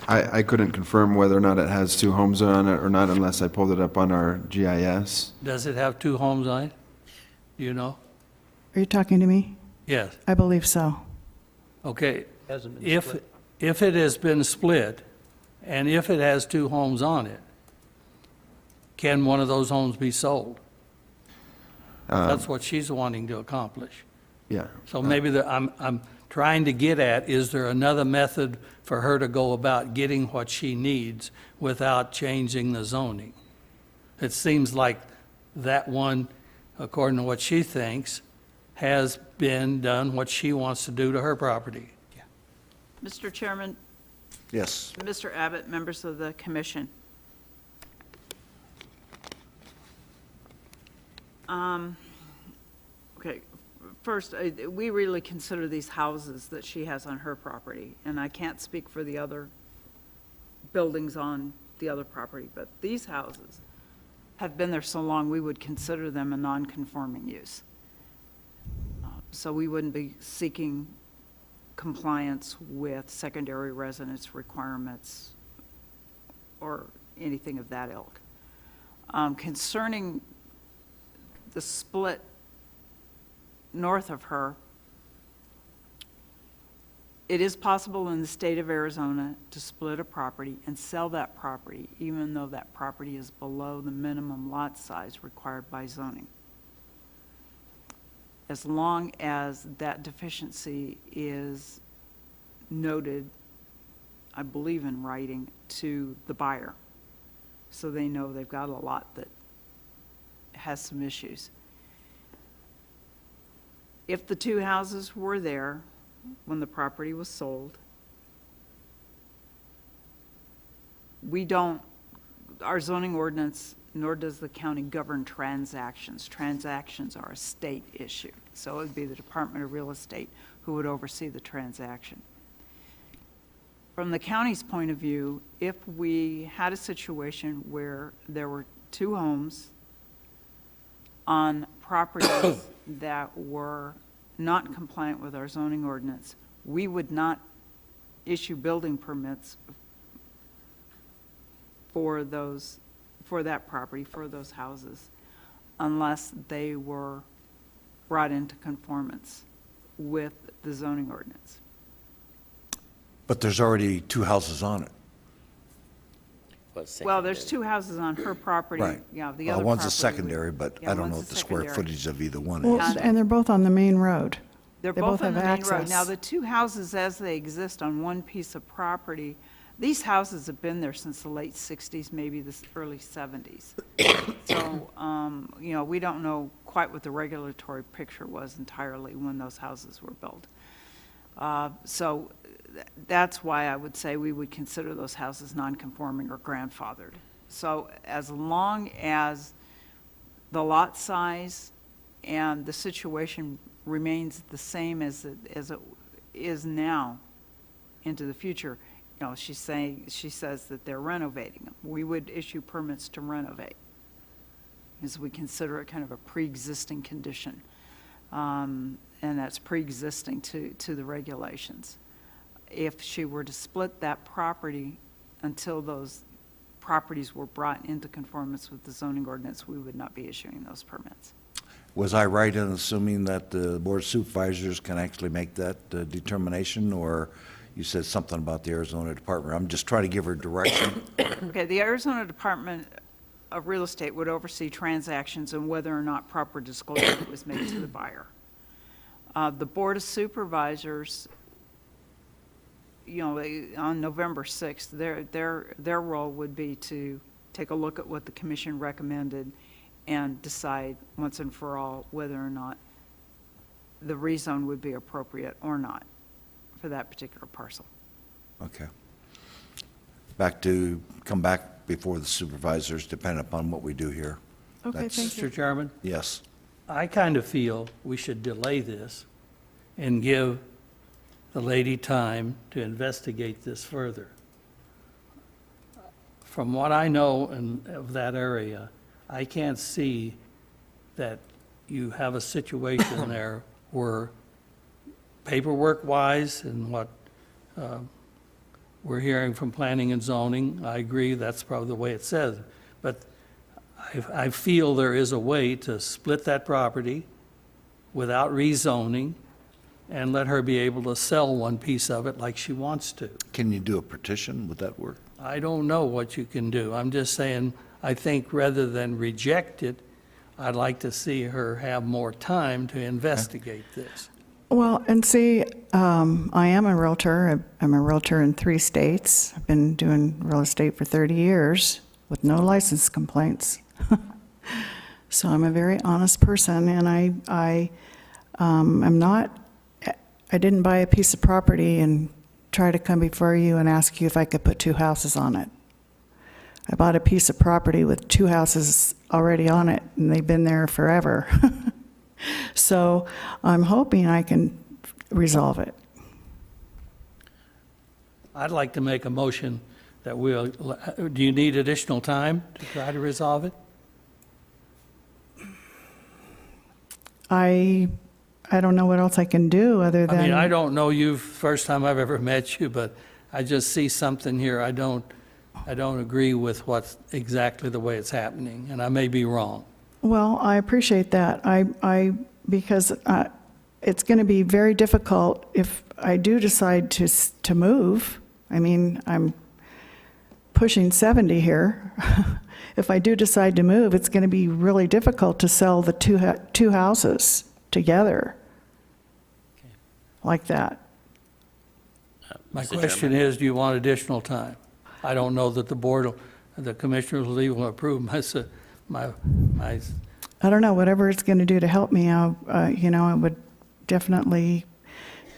I couldn't confirm whether or not it has two homes on it or not unless I pulled it up on our GIS. Does it have two homes on it? Do you know? Are you talking to me? Yes. I believe so. Okay. Hasn't been If split. it has been split, and if it has two homes on it, can one of those homes be sold? That's what she's wanting to accomplish. Yeah. So maybe I'm trying to get at, is there another method for her to go about getting what she needs without changing the zoning? It seems like that one, according to what she thinks, has been done what she wants to do to her property. Mr. Chairman, Yes. Mr. Abbott, members of the commission. Okay, first, we really consider these houses that she has on her property, and I can't speak for the other buildings on the other property, but these houses have been there so long, we would consider them a non-conforming use. So we wouldn't be seeking compliance with secondary residence requirements or anything of that ilk. Concerning the split north of her, it is possible in the state of Arizona to split a property and sell that property, even though that property is below the minimum lot size required by zoning, as long as that deficiency is noted, I believe in writing, to the buyer, so they know they've got a lot that has some issues. If the two houses were there when the property was sold, our zoning ordinance, nor does the county govern transactions. Transactions are a state issue, so it would be the Department of Real Estate who would oversee the transaction. From the county's point of view, if we had a situation where there were two homes on properties that were not compliant with our zoning ordinance, we would not issue building permits for that property, for those houses, unless they were brought into conformance with the zoning ordinance. But there's already two houses on it. Well, there's two houses on her property. Right. Yeah, the other One's a property secondary, but yeah, I don't know one's what a the square secondary. footage of either one Well, is. and they're both on the main road. They're They both both on the have main road. access. Now, the two houses as they exist on one piece of property, these houses have been there since the late 60s, maybe the early 70s. So, we don't know quite what the regulatory picture was entirely when those houses were built. So that's why I would say we would consider those houses non-conforming or grandfathered. So as long as the lot size and the situation remains the same as it is now into the future, you know, she says that they're renovating them. We would issue permits to renovate, as we consider it kind of a pre-existing condition. And that's pre-existing to the regulations. If she were to split that property until those properties were brought into conformance with the zoning ordinance, we would not be issuing those permits. Was I right in assuming that the Board of Supervisors can actually make that determination, or you said something about the Arizona Department? I'm just trying to give her direction. Okay, the Arizona Department of Real Estate would oversee transactions and whether or not proper disclosure was made to the buyer. The Board of Supervisors, you know, on November 6th, their role would be to take a look at what the commission recommended and decide once and for all whether or not the rezone would be appropriate or not for that particular parcel. Okay. Come back before the supervisors, depending upon what we do here. Okay, That's- thank you. Mr. Chairman, Yes. I kind of feel we should delay this and give the lady time to investigate this further. From what I know of that area, I can't see that you have a situation there where paperwork-wise and what we're hearing from planning and zoning, I agree, that's probably the way it says. But I feel there is a way to split that property without rezoning and let her be able to sell one piece of it like she wants to. Can you do a petition? Would that work? I don't know what you can do. I'm just saying, I think rather than reject it, I'd like to see her have more time to investigate this. Well, and see, I am a realtor. I'm a realtor in 3 states. I've been doing real estate for 30 years with no license complaints. So I'm a very honest person, and I didn't buy a piece of property and try to come before you and ask you if I could put 2 houses on it. I bought a piece of property with 2 houses already on it, and they've been there forever. So I'm hoping I can resolve it. I'd like to make a motion that do you need additional time to try to resolve it? I don't know what else I can do other than... I mean, I don't know you, first time I've ever met you, but I just see something here. I don't agree with what's exactly the way it's happening, and I may be wrong. Well, I appreciate that. Because it's going to be very difficult if I do decide to move. I mean, I'm pushing 70 here. If I do decide to move, it's going to be really difficult to sell the two houses together like that. My Mr. question Chairman? is, do you want additional time? I don't know that the commissioners will even approve my I don't know, whatever it's going to do to help me, I would definitely,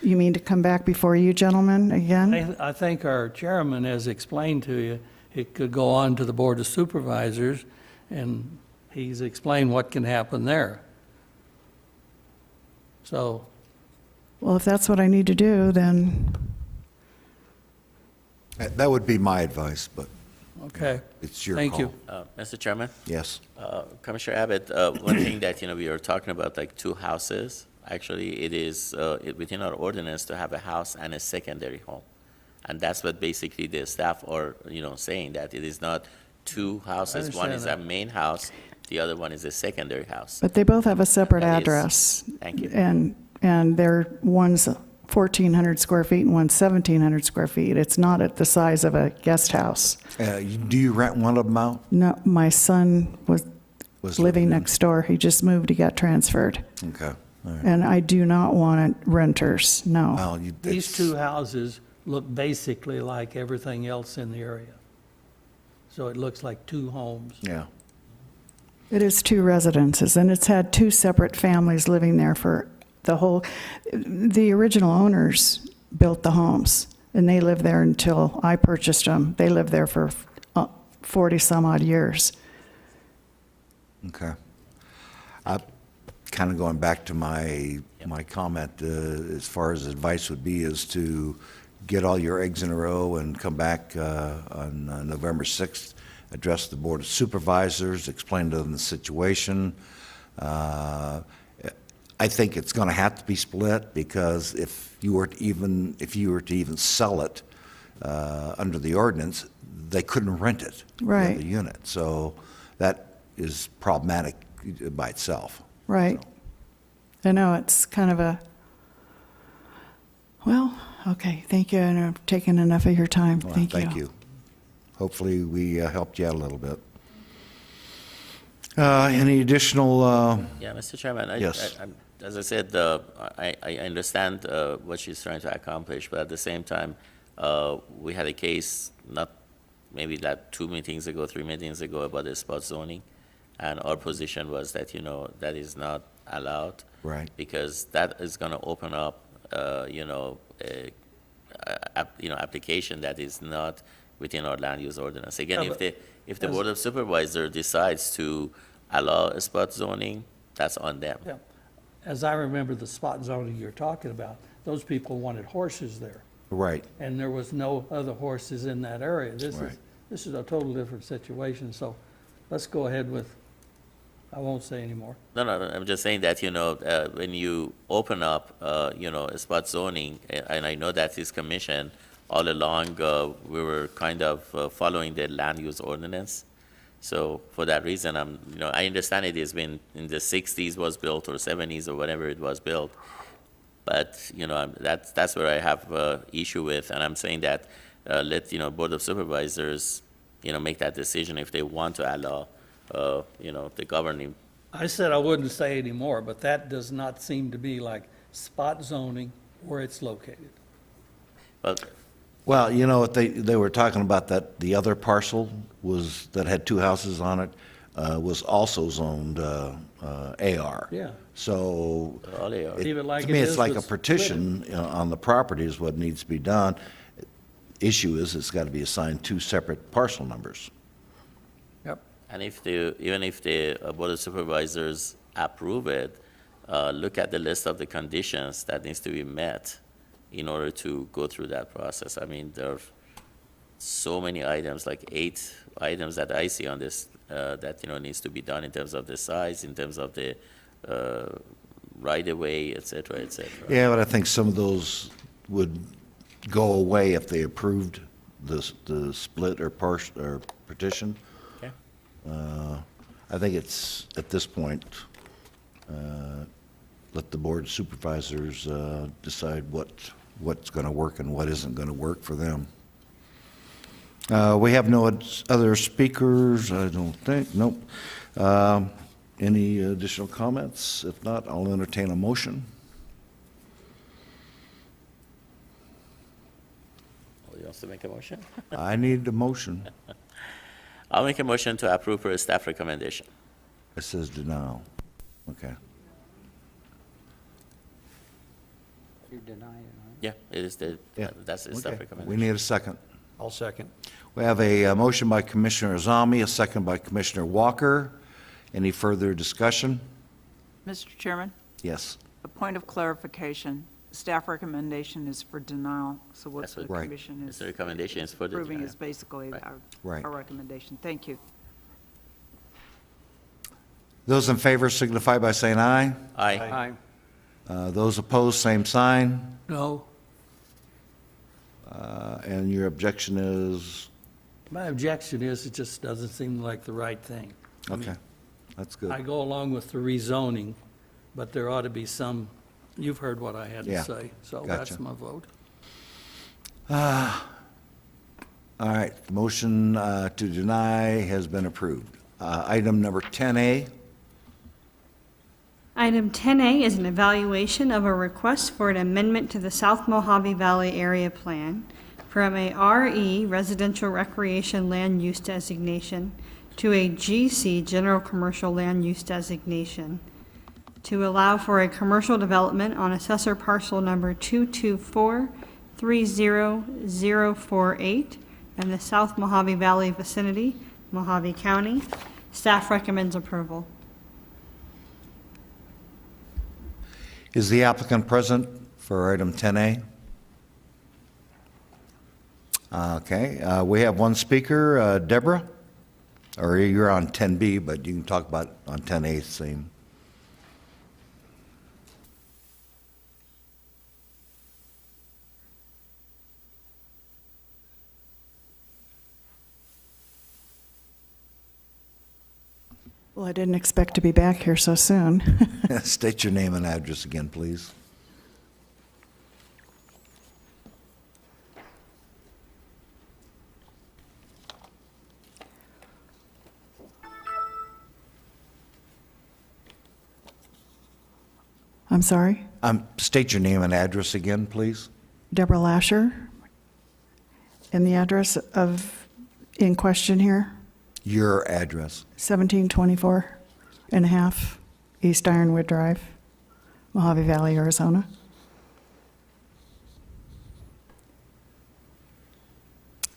you mean to come back before you gentlemen again? I think our chairman has explained to you, it could go on to the Board of Supervisors, and he's explained what can happen there. So, Well, if that's what I need to do, then, That would be my advice, but okay. it's your call. Thank you. Mr. Chairman? Yes. Commissioner Abbott, one thing that, we were talking about, like 2 houses, actually, it is within our ordinance to have a house and a secondary home. And that's what basically the staff are, saying, that it is not 2 houses. One understand is a that. main house, the other one is a secondary house. but they both have a separate That is- address. Thank you. And one's 1,400 square feet and one's 1,700 square feet. It's not at the size of a guest house. Do you rent one of them out? No, my son was living in- next door. He just moved, he got transferred. Okay. All right. And I do not want renters, no. Well, These 2 houses look basically like everything else in the area. So it looks like 2 homes. Yeah. It is 2 residences, and it's had 2 separate families living there for the original owners built the homes, and they lived there until I purchased them. They lived there for 40-some-odd years. Okay. Kind of going back to my comment, as far as advice would be, is to get all your eggs in a row and come back on November 6th, address the Board of Supervisors, explain to them the situation. I think it's going to have to be split, because if you were to even sell it under the ordinance, they couldn't rent it. Right. The unit. So that is problematic by itself. Right. I know, it's kind of a, well, okay, thank you, and I've taken enough of your time. Well, Thank you. Thank you. Hopefully, we helped you out a little bit. Any additional? Yeah, Mr. Chairman. Yes. As I said, I understand what she's trying to accomplish, but at the same time, we had a case not maybe that 2 meetings ago, 3 meetings ago about the spot zoning, and our position was that that is not allowed. Right. Because that is going to open up application that is not within our land use ordinance. Again, if the Board of Supervisors decides to allow a spot zoning, that's on them. Yeah. As I remember the spot zoning you're talking about, those people wanted horses there, Right. and there was no other horses in that area. Right. This is a total different situation, so let's go ahead with, I won't say anymore. No, I'm just saying that, when you open up, a spot zoning, and I know that this commission, all along, we were kind of following the land use ordinance. So for that reason, I understand it has been in the 60s was built, or 70s, or whatever it was built. But, that's where I have issue with, and I'm saying that let, Board of Supervisors, make that decision if they want to allow, the governing. I said I wouldn't say anymore, but that does not seem to be like spot zoning where it's located. But Well, what they were talking about, that the other parcel that had 2 houses on it, was also zoned AR. Yeah. So all they are. Leave it like to me, it it's is like a with partition on the property is what needs to be done. Issue is, it's got to be assigned 2 separate parcel numbers. Yep. And even if the Board of Supervisors approve it, look at the list of the conditions that needs to be met in order to go through that process. I mean, there are so many items, like 8 items that I see on this, that, needs to be done in terms of the size, in terms of the right-of-way, et cetera, et cetera. Yeah, but I think some of those would go away if they approved the split or partition. Okay. I think it's, at this point, let the Board of Supervisors decide what's going to work and what isn't going to work for them. We have no other speakers, I don't think. Nope. Any additional comments? If not, I'll entertain a motion. Oh, you want to make a motion? I need a motion. I'll make a motion to approve per staff recommendation. It says denial. Okay. You're denying it, Yeah, it is that's the staff Okay. recommendation. We need a second. I'll second. We have a motion by Commissioner Azami, a second by Commissioner Walker. Any further discussion? Mr. Chairman, Yes. a point of clarification. Staff recommendation is for denial, so what That's the what- Right. commission is The recommendation is for the approving denial. is basically Right. Right. our recommendation. Thank you. Those in favor signify by saying aye. Aye. Those opposed, same sign. No, And your objection is? my objection is it just doesn't seem like the right thing. I mean, Okay, that's good. I go along with the rezoning, but there ought to be some, you've heard what I had to Yeah, say, so gotcha. that's my vote. All right, the motion to deny has been approved. Item number 10A. Item 10A is an evaluation of a request for an amendment to the South Mojave Valley Area Plan from a RE Residential Recreation Land Use Designation to a GC General Commercial Land Use Designation to allow for a commercial development on assessor parcel number 30048 in the South Mojave Valley vicinity, Mojave County. Staff recommends approval. Is the applicant present for item 10A? Okay, we have one speaker, Deborah, or you're on 10B, but you can talk about on 10A same. Well, I didn't expect to be back here so soon. State your name and address again, please. I'm sorry? State your name and address again, please. Deborah Lasher. And the address in question here? Your address. 1724 and a half East Ironwood Drive, Mojave Valley, Arizona.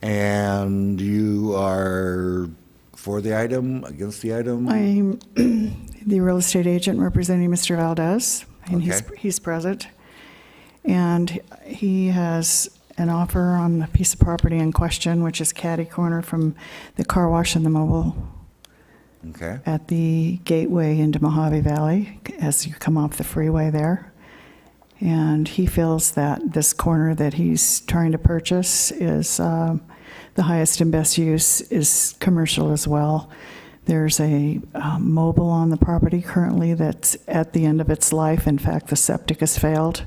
And you are for the item, against the item? I'm the real estate agent representing Mr. Valdez, and Okay. he's present. And he has an offer on the piece of property in question, which is catty corner from the car wash and the mobile Okay. at the gateway into Mojave Valley as you come off the freeway there. And he feels that this corner that he's trying to purchase is the highest and best use is commercial as well. There's a mobile on the property currently that's at the end of its life. In fact, the septic has failed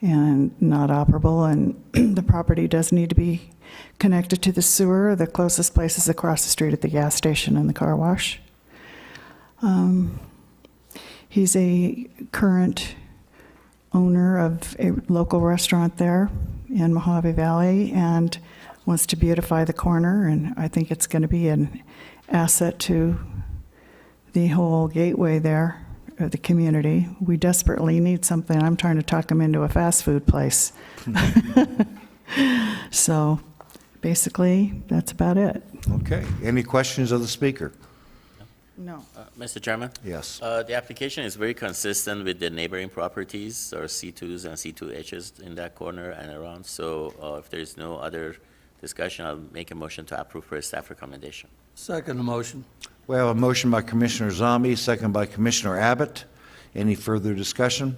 and not operable, and the property does need to be connected to the sewer. The closest place is across the street at the gas station and the car wash. He's a current owner of a local restaurant there in Mojave Valley and wants to beautify the corner, and I think it's going to be an asset to the whole gateway there, of the community. We desperately need something. I'm trying to talk him into a fast food place. So basically, that's about it. Okay. Any questions of the speaker? No. Mr. Chairman? Yes. The application is very consistent with the neighboring properties, or C2s and C2Hs in that corner and around. So if there's no other discussion, I'll make a motion to approve for a staff recommendation. Second motion. We have a motion by Commissioner Zombie, second by Commissioner Abbott. Any further discussion?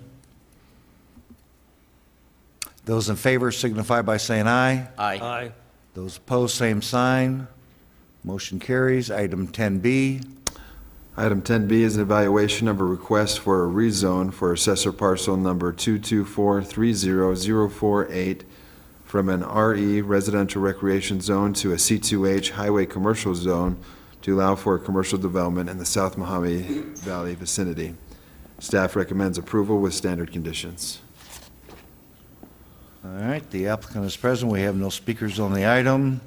Those in favor signify by saying aye. Aye. Those opposed, same sign. Motion carries. Item 10B. Item 10B is an evaluation of a request for a rezone for assessor parcel number 224300048 from an RE residential recreation zone to a C2H highway commercial zone to allow for commercial development in the South Mojave Valley vicinity. Staff recommends approval with standard conditions. All right, the applicant is present. We have no speakers on the item.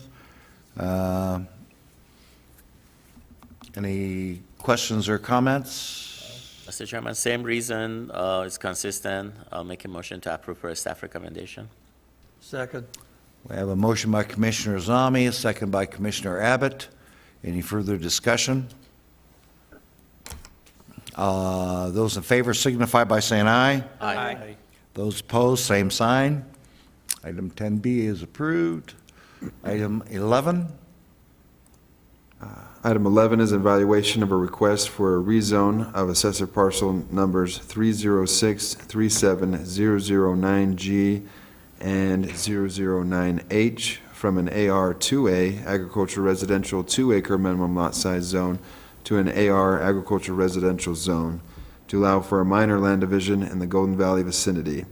Any questions or comments? Mr. Chairman, same reason, it's consistent. I'll make a motion to approve for a staff recommendation. Second. We have a motion by Commissioner Zami, a second by Commissioner Abbott. Any further discussion? Those in favor signify by saying aye. Aye. Those opposed, same sign. Item 10B is approved. Item 11. Item 11 is an evaluation of a request for a rezone of assessor parcel numbers 306-37009G and 009H from an AR2A agricultural residential 2-acre minimum lot size zone to an AR agricultural residential zone to allow for a minor land division in the Golden Valley vicinity.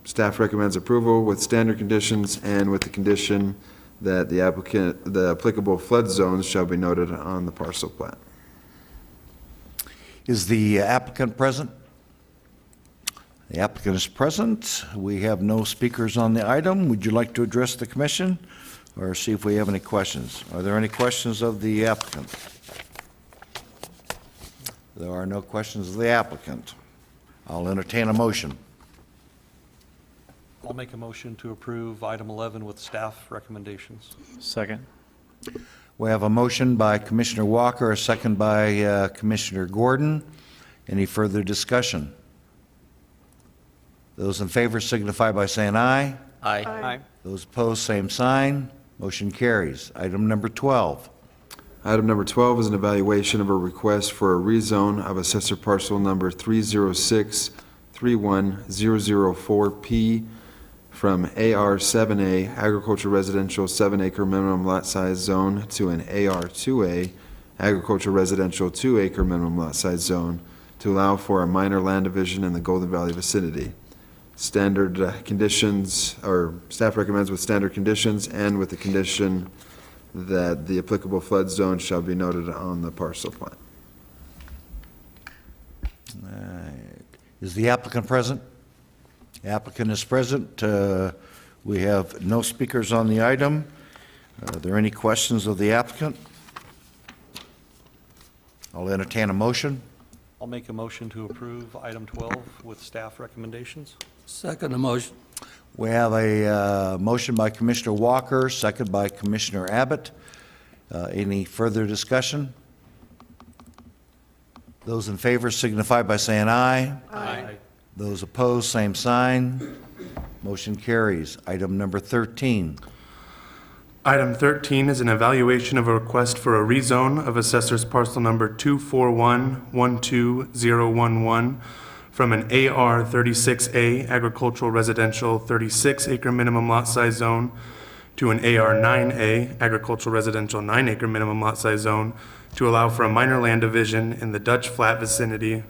Staff recommends approval with standard conditions and with the condition that the applicable flood zones shall be noted on the parcel plat. Is the applicant present? The applicant is present. We have no speakers on the item. Would you like to address the commission or see if we have any questions? Are there any questions of the applicant? There are no questions of the applicant. I'll entertain a motion. I'll make a motion to approve item 11 with staff recommendations. Second. We have a motion by Commissioner Walker, a second by Commissioner Gordon. Any further discussion? Those in favor signify by saying aye. Aye. Aye. Those opposed, same sign. Motion carries. Item number 12. Item number 12 is an evaluation of a request for a rezone of assessor parcel number 306-31004P from AR7A Agricultural Residential 7-acre minimum lot size zone to an AR2A Agricultural Residential 2-acre minimum lot size zone to allow for a minor land division in the Golden Valley vicinity. Standard conditions, or staff recommends with standard conditions and with the condition that the applicable flood zone shall be noted on the parcel plan. Is the applicant present? The applicant is present. We have no speakers on the item. Are there any questions of the applicant? I'll entertain a motion. I'll make a motion to approve item 12 with staff recommendations. Second motion. We have a motion by Commissioner Walker, second by Commissioner Abbott. Any further discussion? Those in favor signify by saying aye. Aye. Those opposed, same sign. Motion carries. Item number 13. Item 13 is an evaluation of a request for a rezone of assessor's parcel number 241-12011 from an AR 36A Agricultural Residential 36-acre minimum lot size zone to an AR 9A Agricultural Residential 9-acre minimum lot size zone to allow for a minor land division in the Dutch Flat vicinity,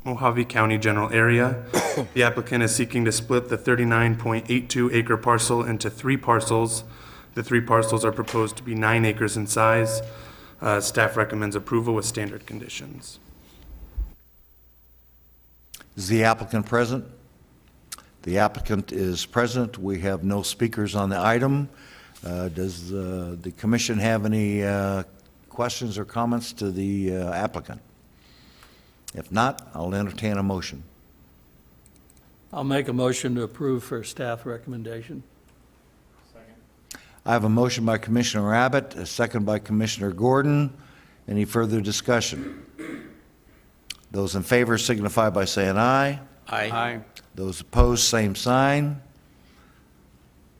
Mojave County general area. The applicant is seeking to split the 39.82 acre parcel into 3 parcels. The 3 parcels are proposed to be 9 acres in size. Staff recommends approval with standard conditions. Is the applicant present? The applicant is present. We have no speakers on the item. Does the commission have any questions or comments to the applicant? If not, I'll entertain a motion. I'll make a motion to approve for staff recommendation. I have a motion by Commissioner Abbott, a second by Commissioner Gordon. Any further discussion? Those in favor signify by saying aye. Aye. Those opposed, same sign.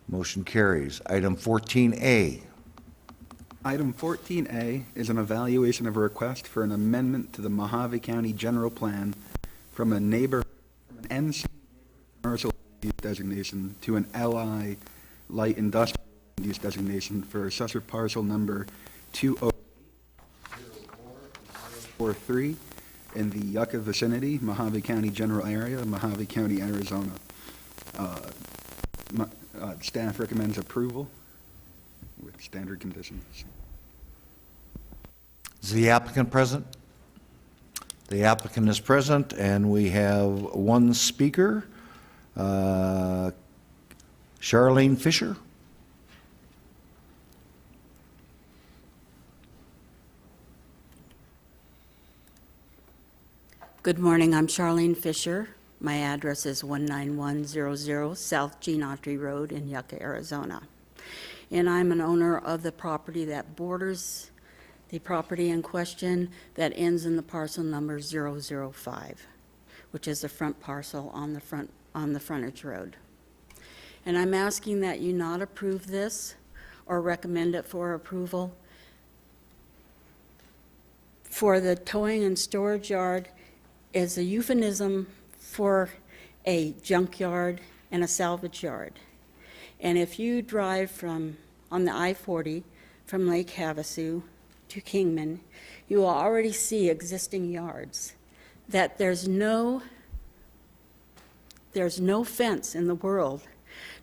Motion carries. Item 14A. Item 14A is an evaluation of a request for an amendment to the Mojave County General Plan from a NC commercial use designation to an LI light industrial use designation for assessor parcel number 208-0443 in the Yucca vicinity, Mojave County general area, Mojave County, Arizona. Staff recommends approval with standard conditions. Is the applicant present? The applicant is present, and we have one speaker, Charlene Fisher. Good morning, I'm Charlene Fisher. My address is 19100 South Gene Autry Road in Yucca, Arizona. And I'm an owner of the property that borders the property in question that ends in the parcel number 005, which is the front parcel on the frontage road. And I'm asking that you not approve this or recommend it for approval. For the towing and storage yard is a euphemism for a junkyard and a salvage yard. And if you drive on the I-40 from Lake Havasu to Kingman, you will already see existing yards that there's no fence in the world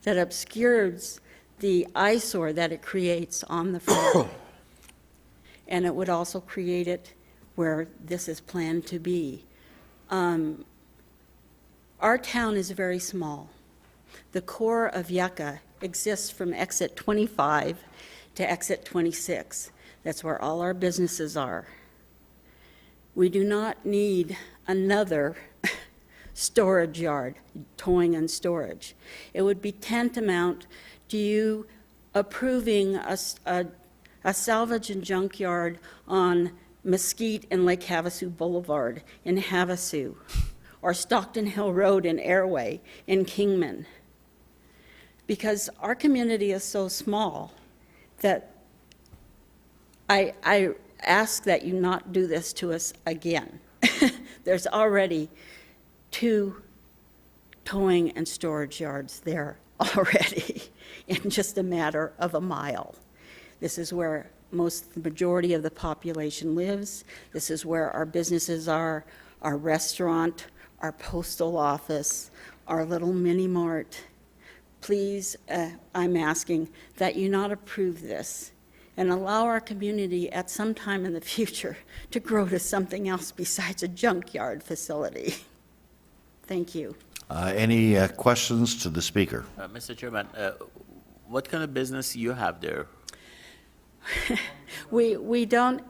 that obscures the eyesore that it creates on the front. And it would also create it where this is planned to be. Our town is very small. The core of Yucca exists from exit 25 to exit 26. That's where all our businesses are. We do not need another storage yard, towing and storage. It would be tantamount to you approving a salvage and junkyard on Mesquite and Lake Havasu Boulevard in Havasu, or Stockton Hill Road in Airway in Kingman. Because our community is so small that I ask that you not do this to us again. There's already 2 towing and storage yards there already in just a matter of a mile. This is where the majority of the population lives. This is where our businesses are, our restaurant, our postal office, our little mini mart. Please, I'm asking that you not approve this and allow our community at some time in the future to grow to something else besides a junkyard facility. Thank you. Any questions to the speaker? Mr. Chairman, what kind of business you have there? We don't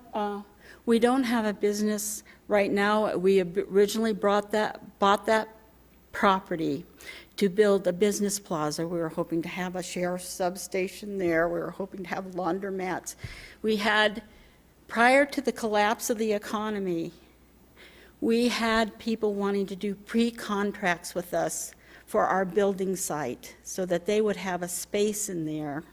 have a business right now. We originally bought that property to build a business plaza. We were hoping to have a sheriff's substation there. We were hoping to have laundromats. We had, prior to the collapse of the economy, we had people wanting to do pre-contracts with us for our building site so that they would have a space in there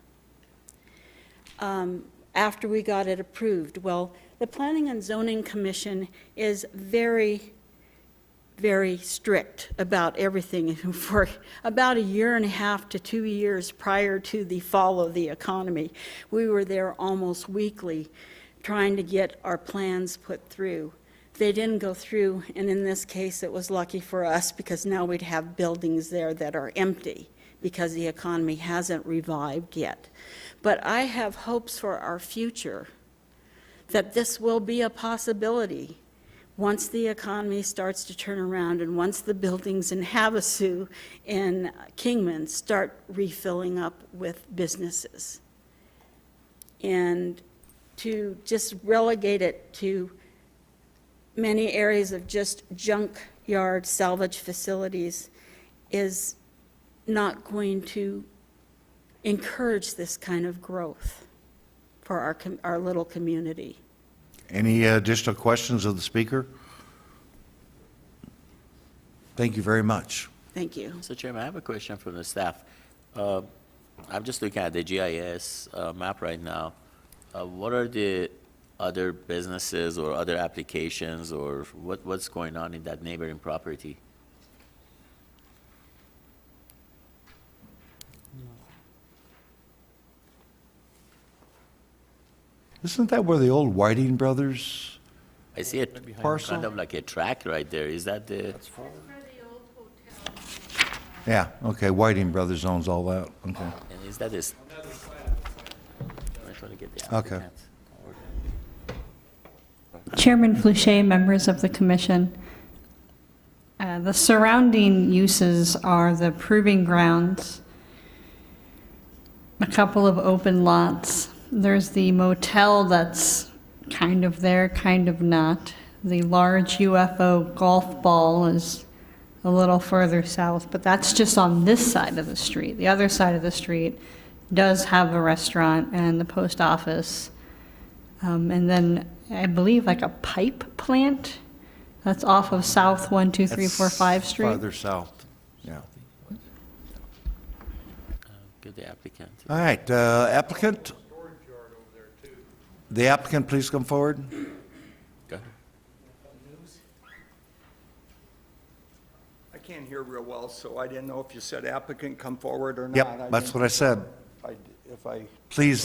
after we got it approved. Well, the Planning and Zoning Commission is very, very strict about everything. For about 1.5 to 2 years prior to the fall of the economy, we were there almost weekly trying to get our plans put through. They didn't go through, and in this case, it was lucky for us because now we'd have buildings there that are empty because the economy hasn't revived yet. But I have hopes for our future that this will be a possibility once the economy starts to turn around and once the buildings in Havasu and Kingman start refilling up with businesses. And to just relegate it to many areas of just junkyard salvage facilities is not going to encourage this kind of growth for our little community. Any additional questions of the speaker? Thank you very much. Thank you. Mr. Chairman, I have a question from the staff. I'm just looking at the GIS map right now. What are the other businesses or other applications or what's going on in that neighboring property? Isn't that where the old Whiting Brothers? I see it Parcel? kind of like a track right there. Is that the? Yeah, okay, Whiting Brothers owns all that, okay. And is that this? I'm trying to get the Okay. applicant. Chairman Flouché, members of the commission, the surrounding uses are the proving grounds, a couple of open lots. There's the motel that's kind of there, kind of not. The large UFO golf ball is a little further south, but that's just on this side of the street. The other side of the street does have a restaurant and the post office. And then I believe like a pipe plant that's off of South 1, 2, 3, 4, 5 Street. Farther south, yeah. Get the applicant. All right, applicant? The applicant, please come forward. Go ahead. I can't hear real well, so I didn't know if you said applicant come forward or not. Yep, that's what I said. If I. Please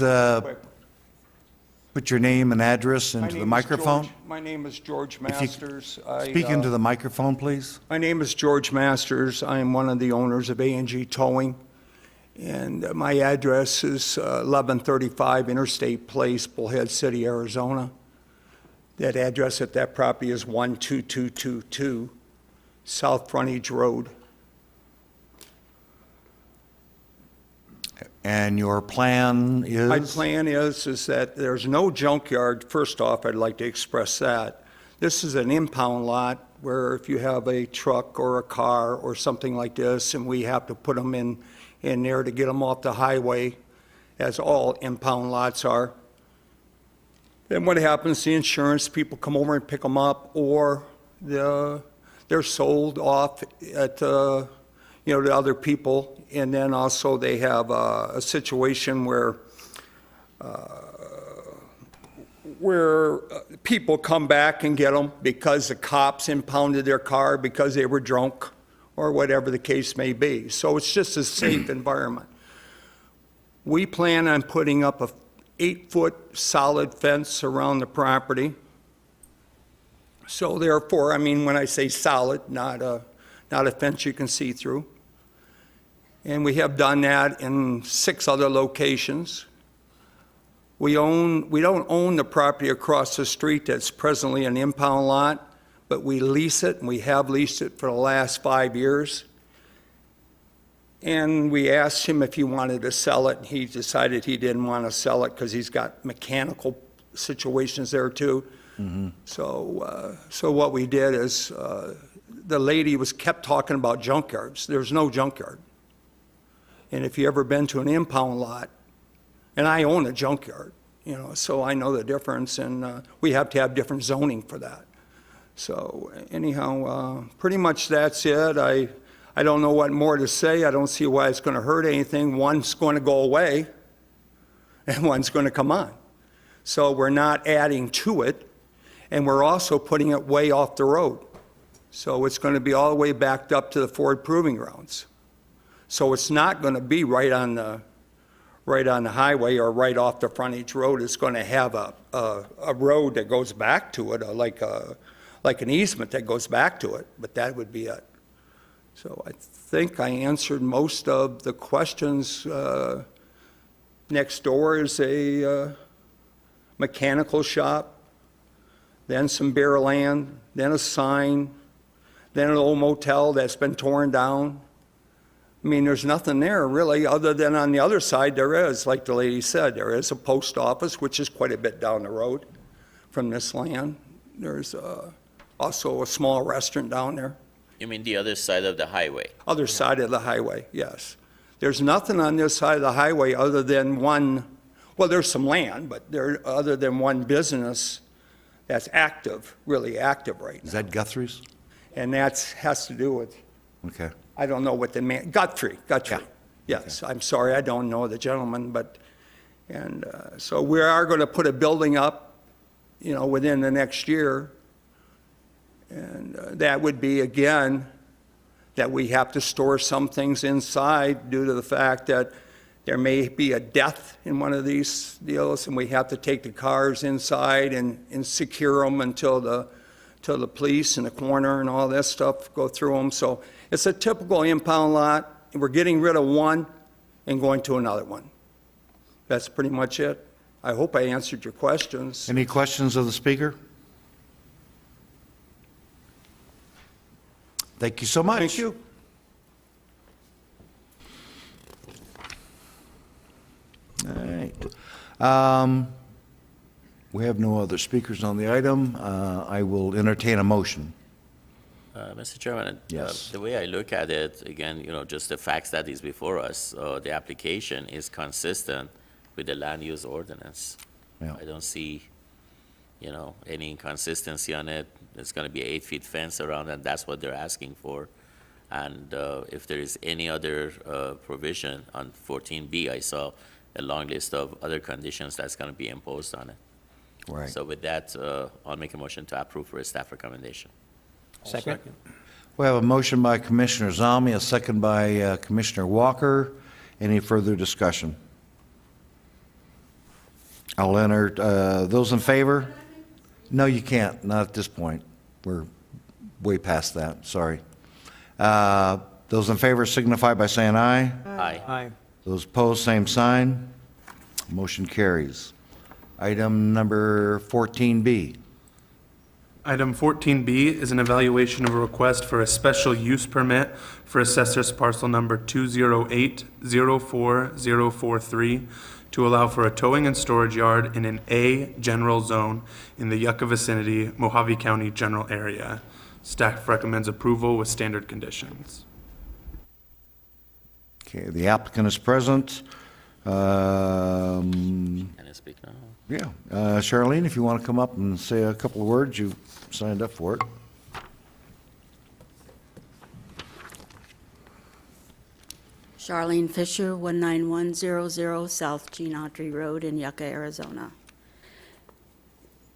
put your name and address into the microphone. My name is George If you Masters. Speak into the microphone, please. My name is George Masters. I am one of the owners of A&G Towing. And my address is 1135 Interstate Place, Bullhead City, Arizona. That address at that property is 12222 South Frontage Road. And your plan is? My plan is that there's no junkyard. First off, I'd like to express that. This is an impound lot where if you have a truck or a car or something like this, and we have to put them in there to get them off the highway, as all impound lots are, then what happens, the insurance people come over and pick them up, or they're sold off at, to other people. And then also they have a situation where people come back and get them because the cops impounded their car because they were drunk, or whatever the case may be. So it's just a safe environment. We plan on putting up a 8-foot solid fence around the property. So therefore, I mean, when I say solid, not a fence you can see through. And we have done that in 6 other locations. We don't own the property across the street that's presently an impound lot, but we lease it, and we have leased it for the last 5 years. And we asked him if he wanted to sell it, and he decided he didn't want to sell it because he's got mechanical situations there too. Mm-hmm. So what we did is, the lady kept talking about junkyards. There's no junkyard. And if you ever been to an impound lot, and I own a junkyard, so I know the difference, and we have to have different zoning for that. So anyhow, pretty much that's it. I don't know what more to say. I don't see why it's going to hurt anything. One's going to go away, and one's going to come on. So we're not adding to it, and we're also putting it way off the road. So it's going to be all the way backed up to the Ford Proving Grounds. So it's not going to be right on the highway or right off the frontage road. It's going to have a road that goes back to it, like an easement that goes back to it, but that would be it. So I think I answered most of the questions. Next door is a mechanical shop, then some bare land, then a sign, then an old motel that's been torn down. I mean, there's nothing there really, other than on the other side there is, like the lady said, there is a post office, which is quite a bit down the road from this land. There's also a small restaurant down there. You mean the other side of the highway? Other side of the highway, yes. There's nothing on this side of the highway other than there's some land, but other than one business that's active, really active right now. Is that Guthrie's? And that has to do with, Okay. I don't know what the man, Guthrie. Yeah. Yes, I'm sorry, I don't know the gentleman, so we are going to put a building up, within the next year. And that would be, again, that we have to store some things inside due to the fact that there may be a death in one of these deals, and we have to take the cars inside and secure them until the police and the coroner and all that stuff go through them. So it's a typical impound lot, and we're getting rid of one and going to another one. That's pretty much it. I hope I answered your questions. Any questions of the speaker? Thank you so much. Thank you. All right. We have no other speakers on the item. I will entertain a motion. Mr. Chairman, Yes. the way I look at it, again, just the facts that is before us, the application is consistent with the land use ordinance. Yeah. I don't see, any inconsistency on it. It's going to be an 8-foot fence around, and that's what they're asking for. And if there is any other provision on 14B, I saw a long list of other conditions that's going to be imposed on it. Right. So with that, I'll make a motion to approve for a staff recommendation. Second. We have a motion by Commissioner Zalmi, a second by Commissioner Walker. Any further discussion? I'll enter, those in favor? No, you can't, not at this point. We're way past that, sorry. Those in favor signify by saying aye. Aye. Aye. Those opposed, same sign. Motion carries. Item number 14B. Item 14B is an evaluation of a request for a special use permit for assessor's parcel number 208-04043 to allow for a towing and storage yard in an A general zone in the Yucca vicinity, Mojave County general area. Staff recommends approval with standard conditions. Okay, the applicant is present. Can I speak now? Yeah, Charlene, if you want to come up and say a couple of words, you signed up for it. Charlene Fisher, 19100 South Gene Autry Road in Yucca, Arizona.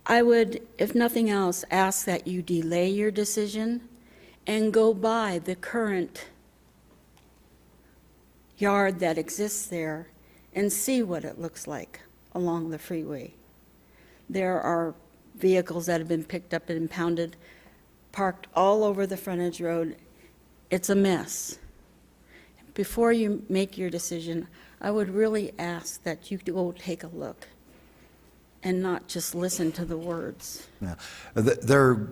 I would, if nothing else, ask that you delay your decision and go by the current yard that exists there and see what it looks like along the freeway. There are vehicles that have been picked up and impounded, parked all over the frontage road. It's a mess. Before you make your decision, I would really ask that you go take a look and not just listen to the words. Yeah. They're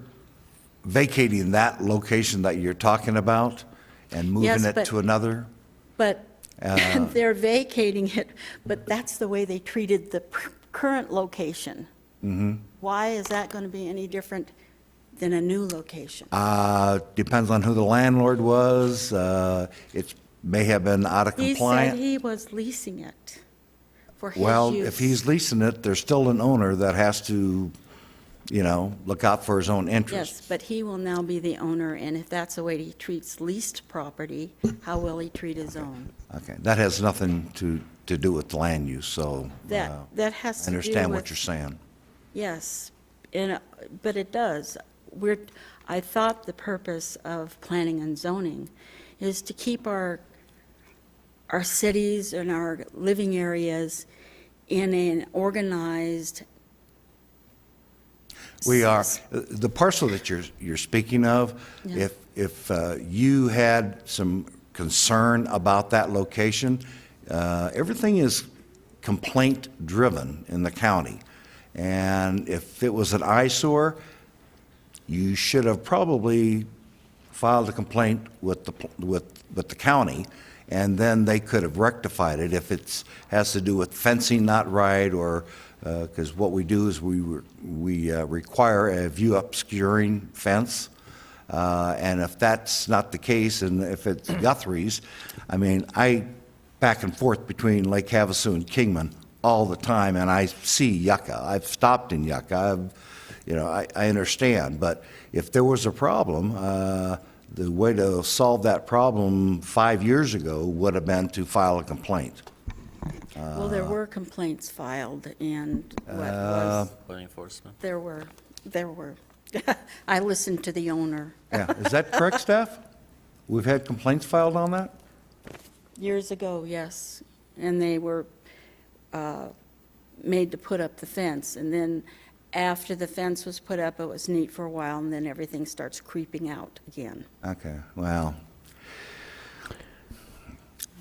vacating that location that you're talking about and moving Yes, it but- to another? But they're vacating it, but that's the way they treated the current location. Mm-hmm. Why is that going to be any different than a new location? Depends on who the landlord was. It may have been out of He said compliance. he was leasing it for his Well, use. if he's leasing it, there's still an owner that has to, look out for his own interests. Yes, but he will now be the owner, and if that's the way he treats leased property, how will he treat his own? Okay, that has nothing to do with the land use, so. That has to I do understand what with- you're saying. Yes, but it does. I thought the purpose of planning and zoning is to keep our cities and our living areas in an organized. We are, the parcel that you're speaking of, Yeah. if you had some concern about that location, everything is complaint-driven in the county. And if it was an eyesore, you should have probably filed a complaint with the county, and then they could have rectified it if has to do with fencing not right, or, because what we do is we require a view obscuring fence. And if that's not the case, and if it's Guthrie's, I back and forth between Lake Havasu and Kingman all the time, and I see Yucca. I've stopped in Yucca. I understand. But if there was a problem, the way to solve that problem 5 years ago would have been to file a complaint. Well, there were complaints filed, and what was, Code enforcement? there were. I listened to the owner Yeah, is that correct, staff? We've had complaints filed on that? years ago, yes, and they were made to put up the fence, and then after the fence was put up, it was neat for a while, and then everything starts creeping out again. Okay, well,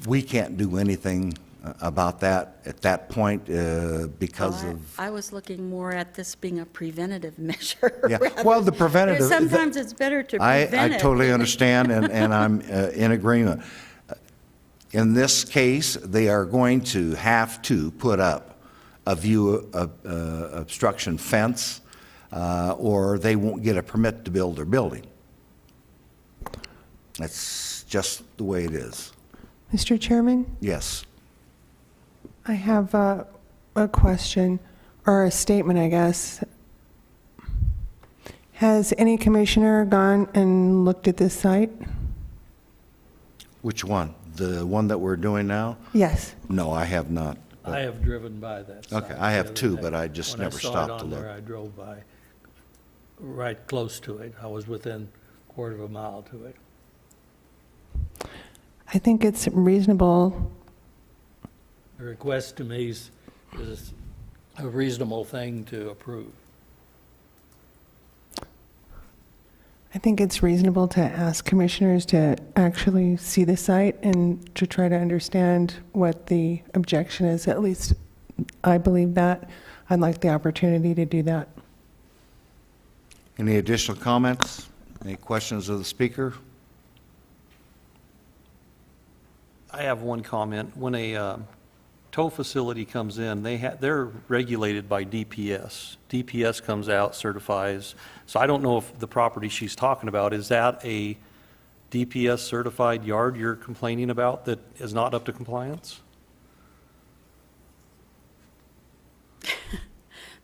we can't do anything about that at that point because Well, of, I was looking more at this being a preventative measure. yeah, rather- well, the preventative. Sometimes it's better to I prevent it. totally understand, and I'm in agreement. In this case, they are going to have to put up a view obstruction fence, or they won't get a permit to build their building. That's just the way it is. Mr. Chairman, Yes. I have a question, or a statement, I guess. Has any commissioner gone and looked at this site? Which one? The one that we're doing now? Yes. No, I have not. I have driven by that site. Okay, I have the other too, day. but I just never stopped to When I saw it on look. there, I drove by, right close to it. I was within a quarter of a mile to it. I think it's reasonable. The request to me is a reasonable thing to approve. I think it's reasonable to ask commissioners to actually see the site and to try to understand what the objection is. At least I believe that. I'd like the opportunity to do that. Any additional comments? Any questions of the speaker? I have one comment. When a tow facility comes in, they're regulated by DPS. DPS comes out, certifies. So I don't know if the property she's talking about, is that a DPS certified yard you're complaining about that is not up to compliance?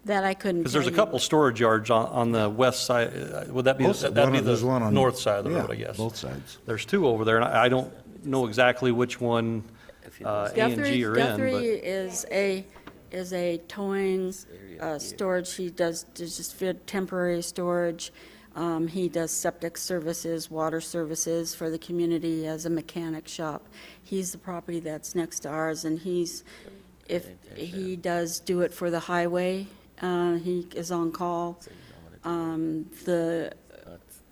That I couldn't Because there's a tell you. couple storage yards on the west side. Would that be, that'd be There's one the on- north side of the road, I yeah, guess? both sides. There's two over there, and I don't know exactly which one A and G are in, Guthrie but is a towing storage. He does just fit temporary storage. He does septic services, water services for the community as a mechanic shop. He's the property that's next to ours, and if he does do it for the highway, he is on call.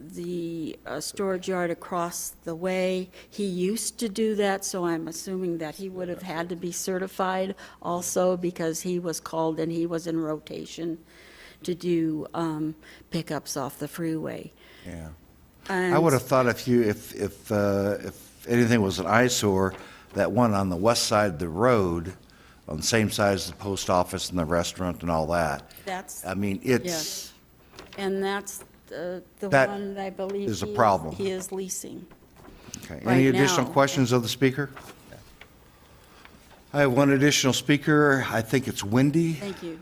The storage yard across the way, he used to do that, so I'm assuming that he would have had to be certified also because he was called and he was in rotation to do pickups off the freeway. Yeah. And I would have thought if anything was an eyesore, that one on the west side of the road, on the same side as the post office and the restaurant and all that. That's, I mean, it's, yes. And that's the That one that I believe is a problem. he is leasing. okay. Right Any additional now. questions of the speaker? I have one additional speaker. I think it's Wendy. Thank you.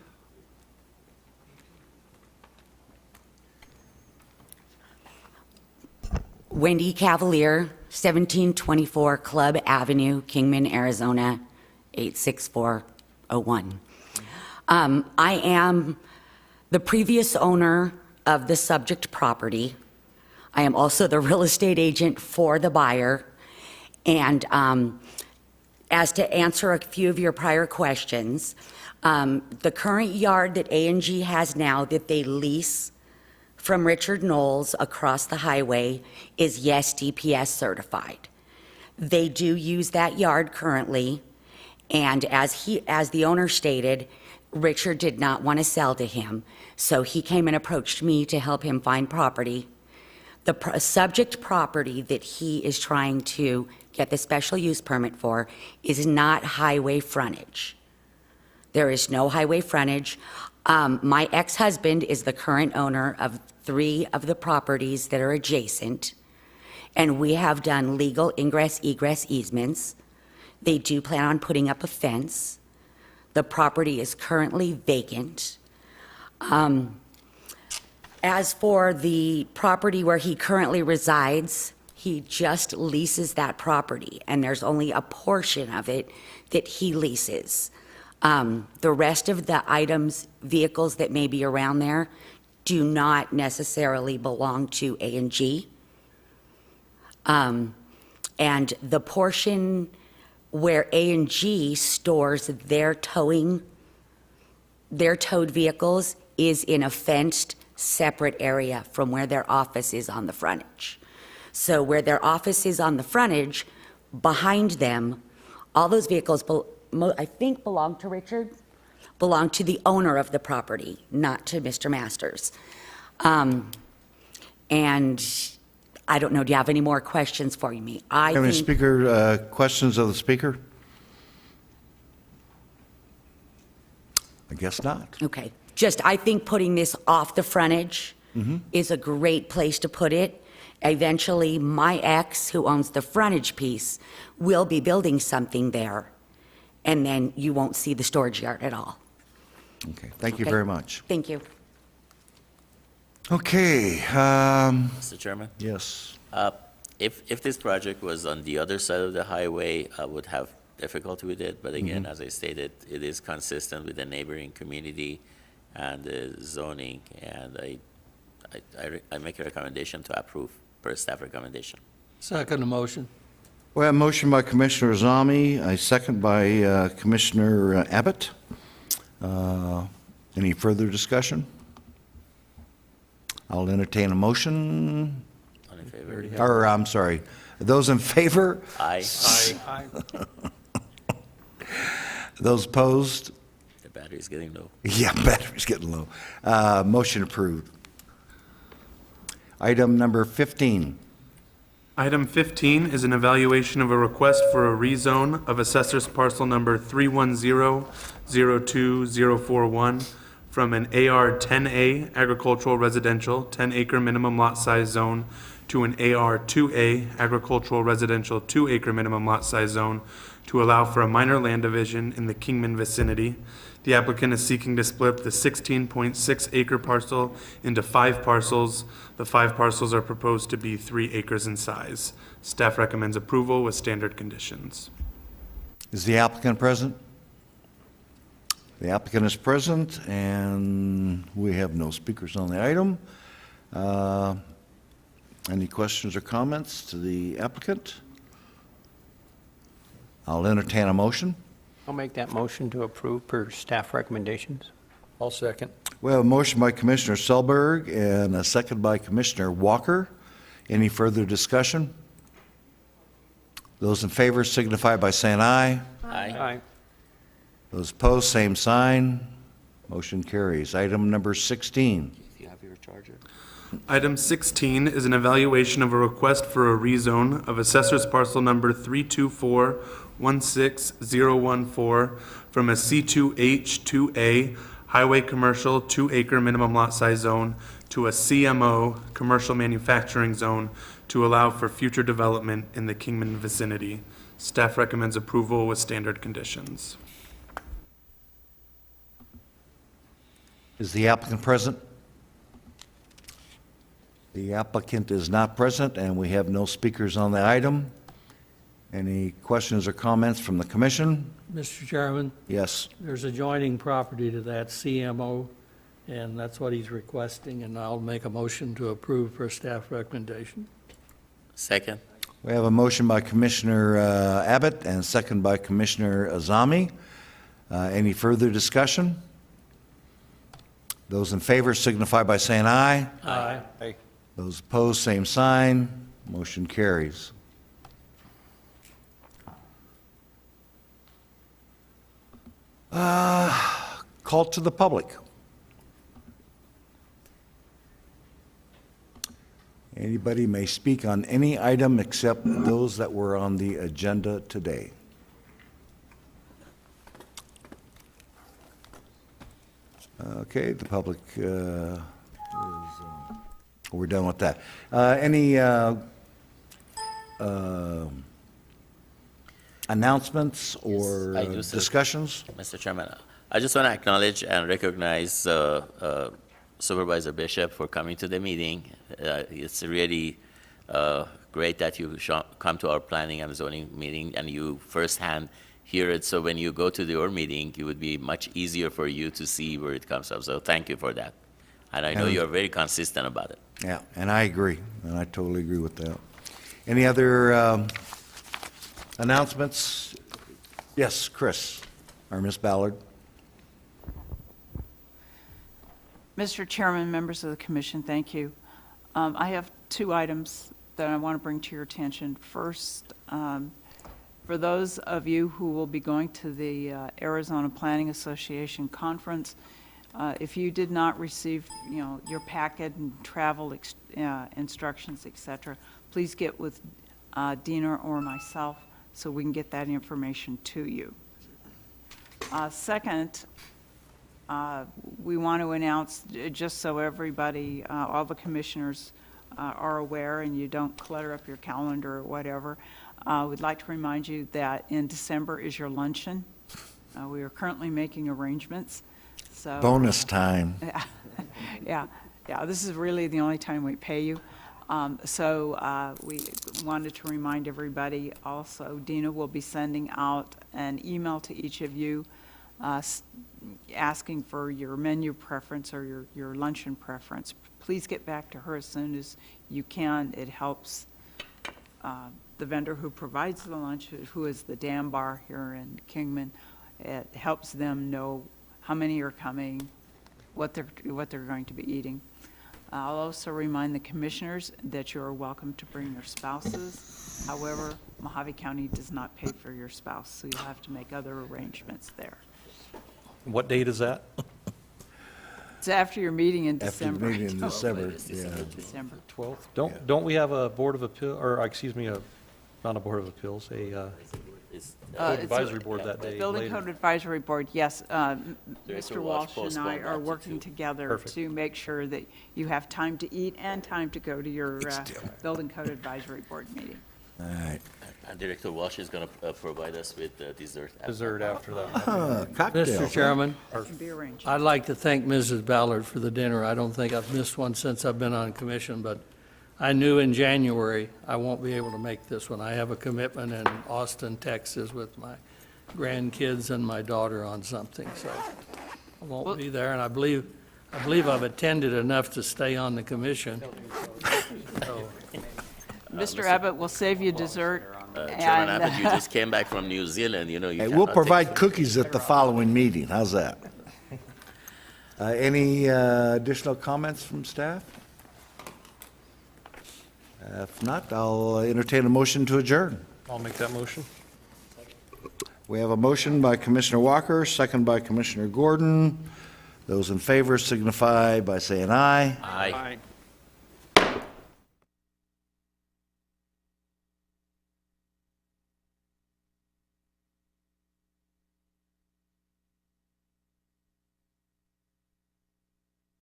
Wendy Cavalier, 1724 Club Avenue, Kingman, Arizona, 86401. I am the previous owner of the subject property. I am also the real estate agent for the buyer. And as to answer a few of your prior questions, the current yard that A&G has now that they lease from Richard Knowles across the highway is, yes, DPS certified. They do use that yard currently, and as the owner stated, Richard did not want to sell to him, so he came and approached me to help him find property. The subject property that he is trying to get the special use permit for is not highway frontage. There is no highway frontage. My ex-husband is the current owner of 3 of the properties that are adjacent, and we have done legal ingress-egress easements. They do plan on putting up a fence. The property is currently vacant. As for the property where he currently resides, he just leases that property, and there's only a portion of it that he leases. The rest of the items, vehicles that may be around there, do not necessarily belong to A&G. And the portion where A&G stores their towed vehicles is in a fenced, separate area from where their office is on the frontage. So where their office is on the frontage, behind them, all those vehicles, I think, belong to Richard, belong to the owner of the property, not to Mr. Masters. And I don't know, do you have any more questions for me? Have any speaker, questions of the speaker? I guess not. Okay, I think putting this off the frontage is a great place to put it. Eventually, my ex, who owns the frontage piece, will be building something there, and then you won't see the storage yard at all. Okay, thank you Okay. very much. Thank you. Okay, Mr. Chairman? yes. If this project was on the other side of the highway, I would have difficulty with it, but again, as I stated, it is consistent with the neighboring community and the zoning, and I make a recommendation to approve per staff recommendation. Second motion. We have a motion by Commissioner Zami, a second by Commissioner Abbott. Any further discussion? I'll entertain a motion. All in favor? Or, I'm sorry, those in favor? Aye. Aye. Those opposed? The battery's getting low. Yeah, battery's getting low. Motion approved. Item number 15. Item 15 is an evaluation of a request for a rezone of assessor's parcel number 310-02041 from an AR 10A agricultural residential 10-acre minimum lot size zone to an AR 2A agricultural residential 2-acre minimum lot size zone to allow for a minor land division in the Kingman vicinity. The applicant is seeking to split the 16.6 acre parcel into 5 parcels. The 5 parcels are proposed to be 3 acres in size. Staff recommends approval with standard conditions. Is the applicant present? The applicant is present, and we have no speakers on the item. Any questions or comments to the applicant? I'll entertain a motion. I'll make that motion to approve per staff recommendations. I'll second. We have a motion by Commissioner Selberg and a second by Commissioner Walker. Any further discussion? Those in favor signify by saying aye. Aye. Those opposed, same sign. Motion carries. Item number 16. If you have your charger. Item 16 is an evaluation of a request for a rezone of assessor's parcel number 324-16014 from a C2H2A highway commercial 2-acre minimum lot size zone to a CMO commercial manufacturing zone to allow for future development in the Kingman vicinity. Staff recommends approval with standard conditions. Is the applicant present? The applicant is not present, and we have no speakers on the item. Any questions or comments from the commission? Mr. Chairman, Yes. there's adjoining property to that CMO, and that's what he's requesting, and I'll make a motion to approve per staff recommendation. Second. We have a motion by Commissioner Abbott and a second by Commissioner Azami. Any further discussion? Those in favor signify by saying aye. Aye. Those opposed, same sign. Motion carries. Call to the public. Anybody may speak on any item except those that were on the agenda today. Okay, the public is, we're done with that. Any announcements or Yes, I do, sir. discussions? Mr. Chairman, I just want to acknowledge and recognize Supervisor Bishop for coming to the meeting. It's really great that you come to our planning and zoning meeting and you firsthand hear it. So when you go to your meeting, it would be much easier for you to see where it comes from. So thank you for that. And I know And- you're very consistent about it. Yeah, and I agree, and I totally agree with that. Any other announcements? Yes, Chris, or Ms. Ballard? Mr. Chairman, members of the commission, thank you. I have 2 items that I want to bring to your attention. First, for those of you who will be going to the Arizona Planning Association conference, if you did not receive, your packet and travel instructions, et cetera, please get with Dina or myself so we can get that information to you. Second, we want to announce, just so everybody, all the commissioners are aware and you don't clutter up your calendar or whatever, we'd like to remind you that in December is your luncheon. We are currently making arrangements, so. Bonus time. Yeah, this is really the only time we pay you. So we wanted to remind everybody also, Dina will be sending out an email to each of you asking for your menu preference or your luncheon preference. Please get back to her as soon as you can. It helps the vendor who provides the lunch, who is the Dam Bar here in Kingman. It helps them know how many are coming, what they're going to be eating. I'll also remind the commissioners that you are welcome to bring your spouses. However, Mojave County does not pay for your spouse, so you'll have to make other arrangements there. What date is that? It's after your meeting in After the December. meeting in December, yeah. December. 12th? Don't we have a Board of Appeal, or, excuse me, not a Board of Appeals, a Code Advisory Board that day Building later? Code Advisory Board, yes. Director Mr. Walsh Walsh and I postponed are that to working two. together Perfect. to make sure that you have time to eat and time to go to your Building Code Advisory Board meeting. All right. And Director Walsh is going to provide us with dessert. Dessert after that. Cocktail. Mr. Chairman, It can be arranged. I'd like to thank Mrs. Ballard for the dinner. I don't think I've missed one since I've been on commission, but I knew in January I won't be able to make this one. I have a commitment in Austin, Texas with my grandkids and my daughter on something, so I won't be there. And I believe I've attended enough to stay on the commission. So, Mr. Abbott will save you dessert. Chairman and- Abbott, you just came back from New Zealand, you know. You Hey, we'll cannot take provide food. cookies at the following meeting. How's that? Any additional comments from staff? If not, I'll entertain a motion to adjourn. I'll make that motion. We have a motion by Commissioner Walker, second by Commissioner Gordon. Those in favor signify by saying aye. Aye.